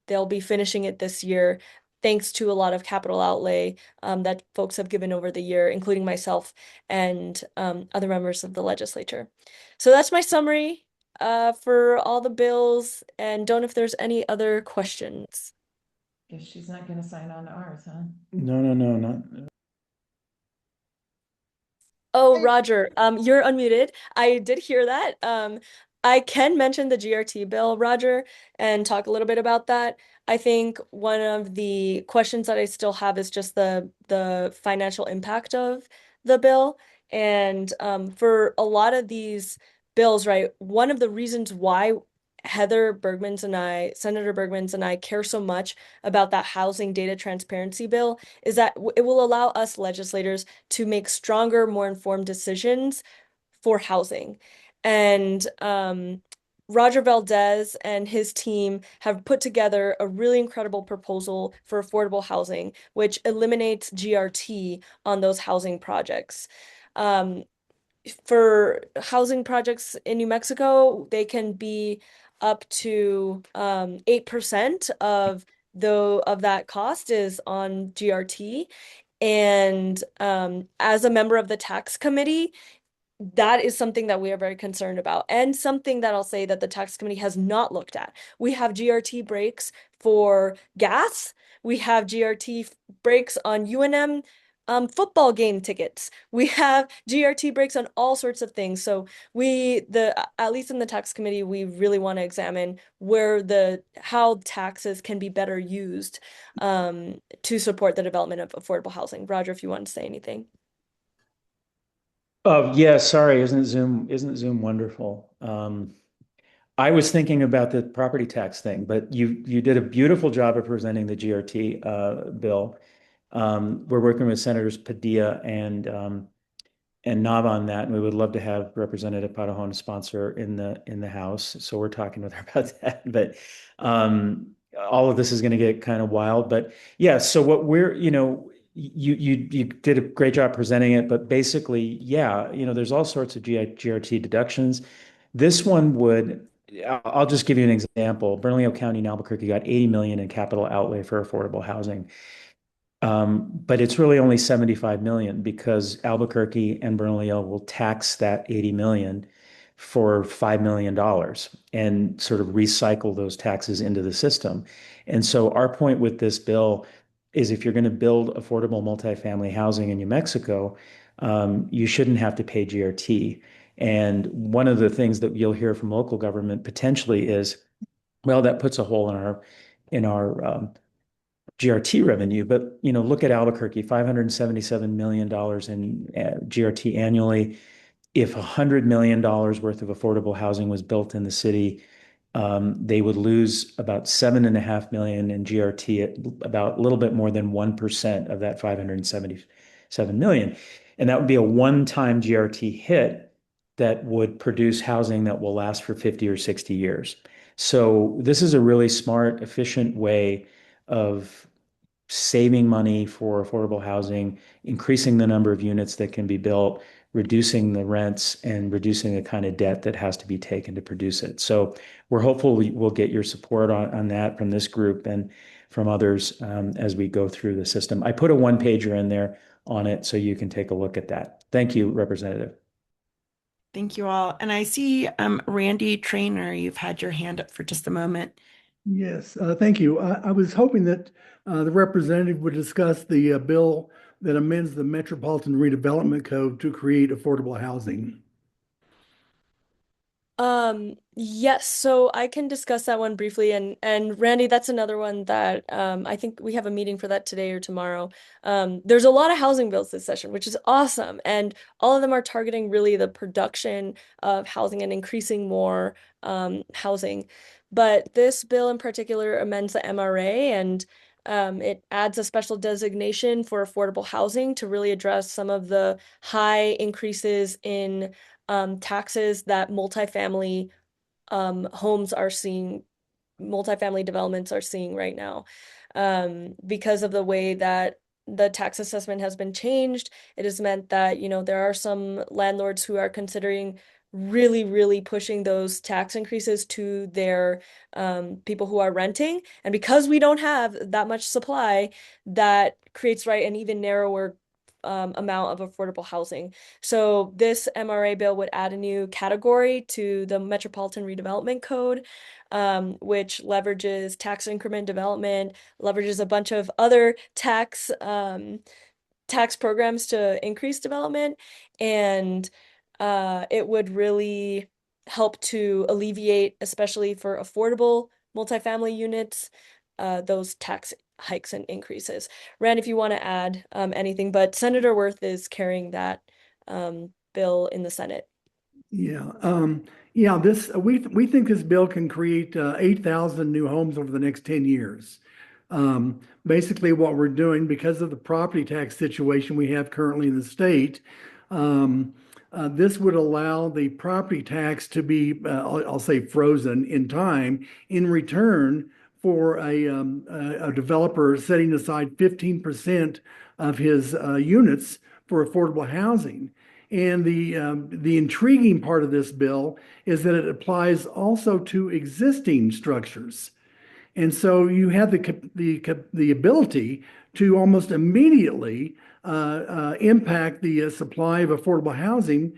they'll be finishing it this year, thanks to a lot of capital outlay that folks have given over the year, including myself and other members of the legislature. So that's my summary for all the bills, and don't know if there's any other questions.
Guess she's not gonna sign on to ours, huh?
No, not.
Oh, Roger, you're unmuted. I did hear that. I can mention the GRT bill, Roger, and talk a little bit about that. I think one of the questions that I still have is just the financial impact of the bill. And for a lot of these bills, right, one of the reasons why Senator Bergman's and I care so much about that housing data transparency bill is that it will allow us legislators to make stronger, more informed decisions for housing. And Roger Valdez and his team have put together a really incredible proposal for affordable housing, which eliminates GRT on those housing projects. For housing projects in New Mexico, they can be up to 8% of that cost is on GRT. And as a member of the tax committee, that is something that we are very concerned about, and something that I'll say that the tax committee has not looked at. We have GRT breaks for gas. We have GRT breaks on UNM football game tickets. We have GRT breaks on all sorts of things. So at least in the tax committee, we really want to examine how taxes can be better used to support the development of affordable housing. Roger, if you want to say anything.
Oh, yeah, sorry, isn't Zoom wonderful? I was thinking about the property tax thing, but you did a beautiful job of presenting the GRT bill. We're working with Senators Padilla and Nava on that, and we would love to have Representative Parajon sponsor in the House. So we're talking with her about that. But all of this is going to get kind of wild. But yeah, so what you did a great job presenting it, but basically, yeah, there's all sorts of GRT deductions. This one would, I'll just give you an example. Bernalillo County and Albuquerque got 80 million in capital outlay for affordable housing. But it's really only 75 million because Albuquerque and Bernalillo will tax that 80 million for $5 million and sort of recycle those taxes into the system. And so our point with this bill is if you're going to build affordable multifamily housing in New Mexico, you shouldn't have to pay GRT. And one of the things that you'll hear from local government potentially is, well, that puts a hole in our GRT revenue. But, look at Albuquerque, $577 million in GRT annually. If $100 million worth of affordable housing was built in the city, they would lose about 7.5 million in GRT at about a little bit more than 1% of that 577 million. And that would be a one-time GRT hit that would produce housing that will last for 50 or 60 years. So this is a really smart, efficient way of saving money for affordable housing, increasing the number of units that can be built, reducing the rents, and reducing the kind of debt that has to be taken to produce it. So we're hopeful we'll get your support on that from this group and from others as we go through the system. I put a one-pager in there on it so you can take a look at that. Thank you, Representative.
Thank you all. And I see Randy Trainer, you've had your hand up for just a moment.
Yes, thank you. I was hoping that the representative would discuss the bill that amends the Metropolitan Redevelopment Code to create affordable housing.
Yes, so I can discuss that one briefly, and Randy, that's another one that I think we have a meeting for that today or tomorrow. There's a lot of housing bills this session, which is awesome, and all of them are targeting really the production of housing and increasing more housing. But this bill in particular amends the MRA, and it adds a special designation for affordable housing to really address some of the high increases in taxes that multifamily homes are seeing, multifamily developments are seeing right now. Because of the way that the tax assessment has been changed, it has meant that, there are some landlords who are considering really, really pushing those tax increases to their people who are renting. And because we don't have that much supply, that creates, right, an even narrower amount of affordable housing. So this MRA bill would add a new category to the Metropolitan Redevelopment Code, which leverages tax increment development, leverages a bunch of other tax programs to increase development, and it would really help to alleviate, especially for affordable multifamily units, those tax hikes and increases. Rand, if you want to add anything, but Senator Worth is carrying that bill in the Senate.
Yeah, this we think this bill can create 8,000 new homes over the next 10 years. Basically, what we're doing because of the property tax situation we have currently in the state, this would allow the property tax to be, I'll say, frozen in time in return for a developer setting aside 15% of his units for affordable housing. And the intriguing part of this bill is that it applies also to existing structures. And so you have the ability to almost immediately impact the supply of affordable housing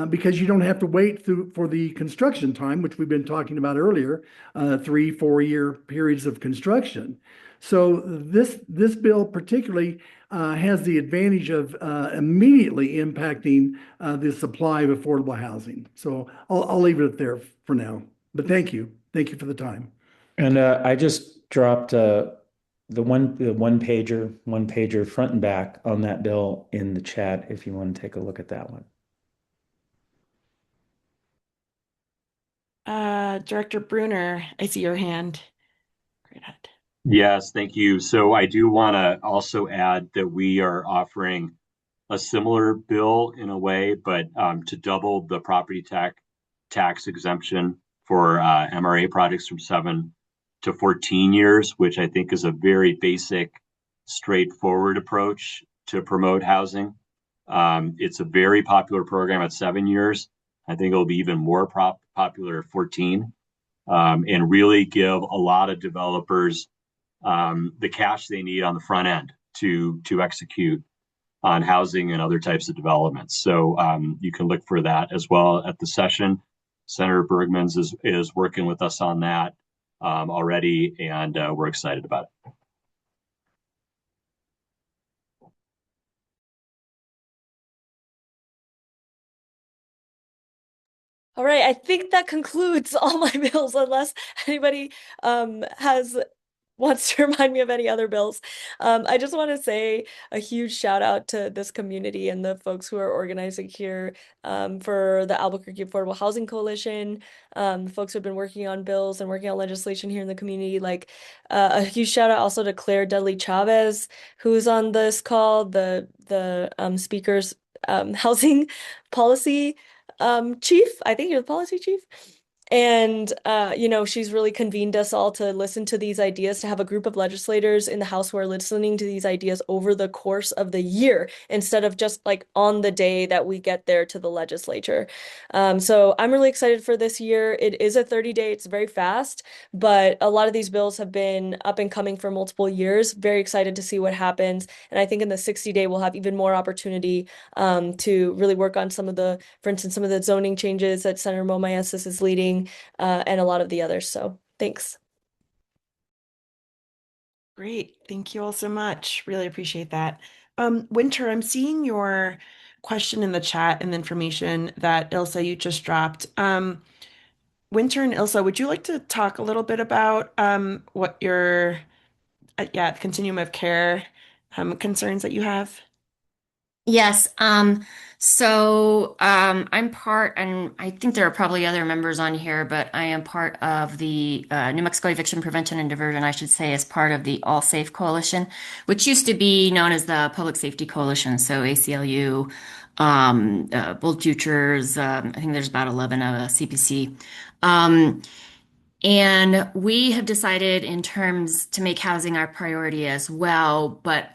because you don't have to wait for the construction time, which we've been talking about earlier, 3-4 year periods of construction. So this bill particularly has the advantage of immediately impacting the supply of affordable housing. So I'll leave it there for now. But thank you for the time.
And I just dropped the one pager front and back on that bill in the chat if you want to take a look at that one.
Director Bruner, I see your hand. Great ahead.
Yes, thank you. So I do want to also add that we are offering a similar bill in a way, but to double the property tax exemption for MRA projects from 7 to 14 years, which I think is a very basic, straightforward approach to promote housing. It's a very popular program at 7 years. I think it'll be even more popular at 14, and really give a lot of developers the cash they need on the front end to execute on housing and other types of developments. So you can look for that as well at the session. Senator Bergmans is working with us on that already, and we're excited about it.
All right, I think that concludes all my bills, unless anybody has wants to remind me of any other bills. I just want to say a huge shout out to this community and the folks who are organizing here for the Albuquerque Affordable Housing Coalition, the folks who have been working on bills and working on legislation here in the community. Like a huge shout out also to Claire Dudley Chavez, who's on this call, the speaker's housing policy chief. I think you're the policy chief. And she's really convened us all to listen to these ideas, to have a group of legislators in the House who are listening to these ideas over the course of the year instead of just like on the day that we get there to the legislature. So I'm really excited for this year. It is a 30-day, it's very fast, but a lot of these bills have been up and coming for multiple years. Very excited to see what happens. And I think in the 60-day, we'll have even more opportunity to really work on for instance, some of the zoning changes that Senator Momayesus is leading, and a lot of the others. So thanks.
Great. Thank you all so much. Really appreciate that. Winter, I'm seeing your question in the chat and the information that Ilsa you just dropped. Winter and Ilsa, would you like to talk a little bit about what your continuum of care concerns that you have?
Yes. I'm part, and I think there are probably other members on here, but I am part of the New Mexico Eviction Prevention and Diversion, I should say, as part of the All Safe Coalition, which used to be known as the Public Safety Coalition. So ACLU, Bold Futures, I think there's about 11 of CPC. And we have decided in terms to make housing our priority as well, but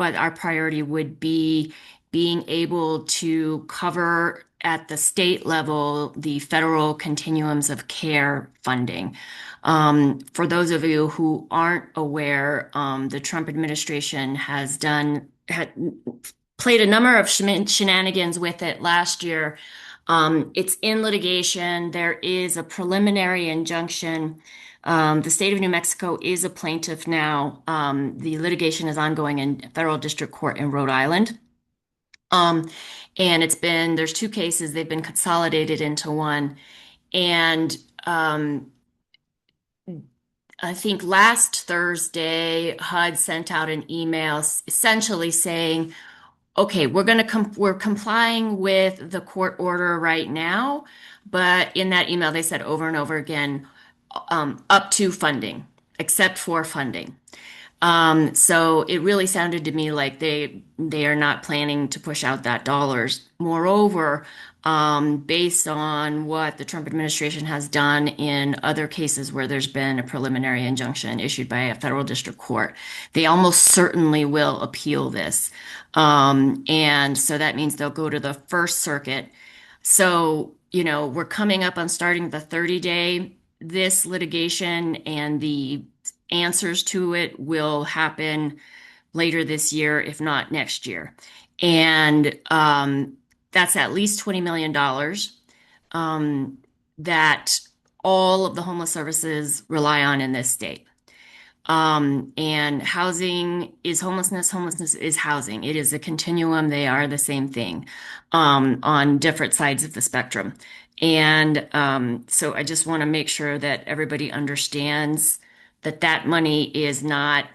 our priority would be being able to cover at the state level the federal continuums of care funding. For those of you who aren't aware, the Trump administration had played a number of shenanigans with it last year. It's in litigation. There is a preliminary injunction. The state of New Mexico is a plaintiff now. The litigation is ongoing in federal district court in Rhode Island. And there's two cases, they've been consolidated into one. And I think last Thursday, HUD sent out an email essentially saying, okay, we're complying with the court order right now, but in that email they said over and over again, up to funding, except for funding. So it really sounded to me like they are not planning to push out that dollars. Moreover, based on what the Trump administration has done in other cases where there's been a preliminary injunction issued by a federal district court, they almost certainly will appeal this. And so that means they'll go to the First Circuit. So, we're coming up on starting the 30-day. This litigation and the answers to it will happen later this year, if not next year. And that's at least $20 million that all of the homeless services rely on in this state. And housing is homelessness, homelessness is housing. It is a continuum. They are the same thing on different sides of the spectrum. And so I just want to make sure that everybody understands that money is not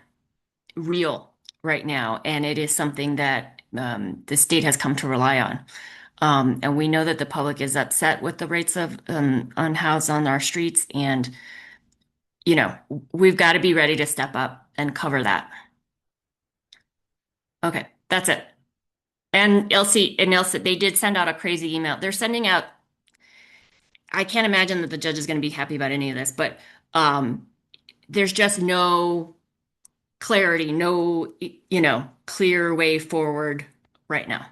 real right now. And it is something that the state has come to rely on. And we know that the public is upset with the rates of unhoused on our streets. And, we've got to be ready to step up and cover that. Okay, that's it. And Elsie, they did send out a crazy email. They're sending out, I can't imagine that the judge is going to be happy about any of this, but there's just no clarity, no, clear way forward right now.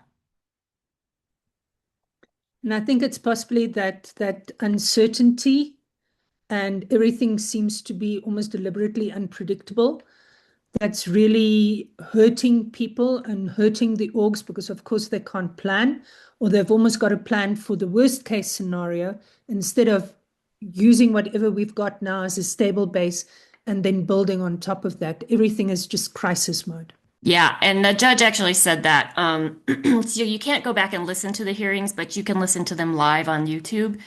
And I think it's possibly that uncertainty and everything seems to be almost deliberately unpredictable. That's really hurting people and hurting the orgs because, of course, they can't plan, or they've almost got a plan for the worst case scenario instead of using whatever we've got now as a stable base and then building on top of that. Everything is just crisis mode.
Yeah, and the judge actually said that. So you can't go back and listen to the hearings, but you can listen to them live on YouTube.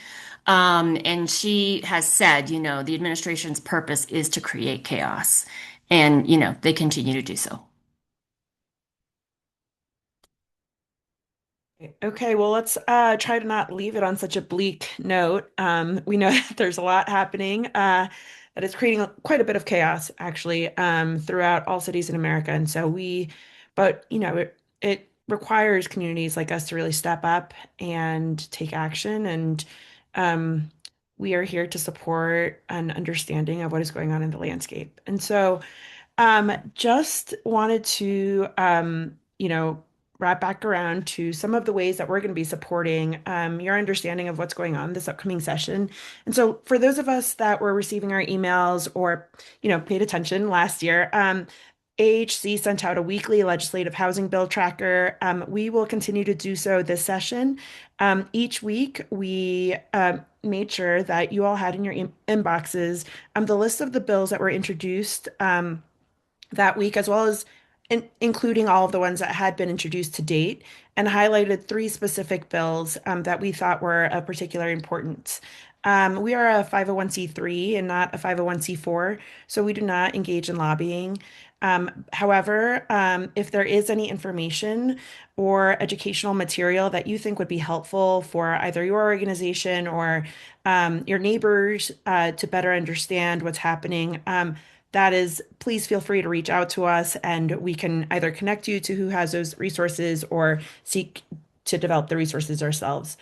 And she has said, the administration's purpose is to create chaos. And, they continue to do so.
Okay, well, let's try to not leave it on such a bleak note. We know that there's a lot happening that is creating quite a bit of chaos, actually, throughout all cities in America. And so but it requires communities like us to really step up and take action. And um, we are here to support an understanding of what is going on in the landscape. And so just wanted to, wrap back around to some of the ways that we're going to be supporting your understanding of what's going on this upcoming session. And so for those of us that were receiving our emails or, paid attention last year, AHC sent out a weekly legislative housing bill tracker. We will continue to do so this session. Each week, we made sure that you all had in your inboxes the list of the bills that were introduced that week, as well as including all of the ones that had been introduced to date, and highlighted three specific bills that we thought were of particular importance. We are a 501(c)(3) and not a 501(c)(4), so we do not engage in lobbying. However, if there is any information or educational material that you think would be helpful for either your organization or your neighbors to better understand what's happening, please feel free to reach out to us and we can either connect you to who has those resources or seek to develop the resources ourselves.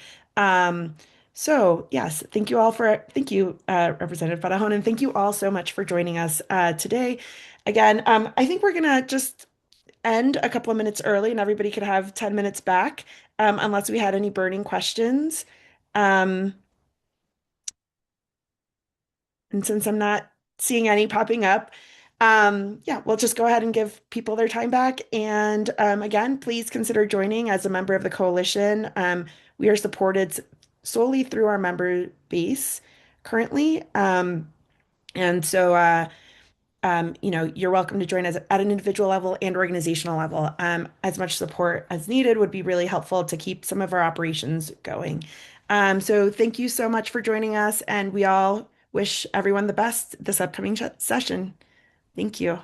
So yes, thank you, Representative Barahona, and thank you all so much for joining us today. Again, I think we're gonna just end a couple of minutes early and everybody could have 10 minutes back, unless we had any burning questions. Um, And since I'm not seeing any popping up, yeah, we'll just go ahead and give people their time back. And again, please consider joining as a member of the coalition. We are supported solely through our member base currently. And so, you're welcome to join us at an individual level and organizational level. As much support as needed would be really helpful to keep some of our operations going. So thank you so much for joining us, and we all wish everyone the best this upcoming session. Thank you.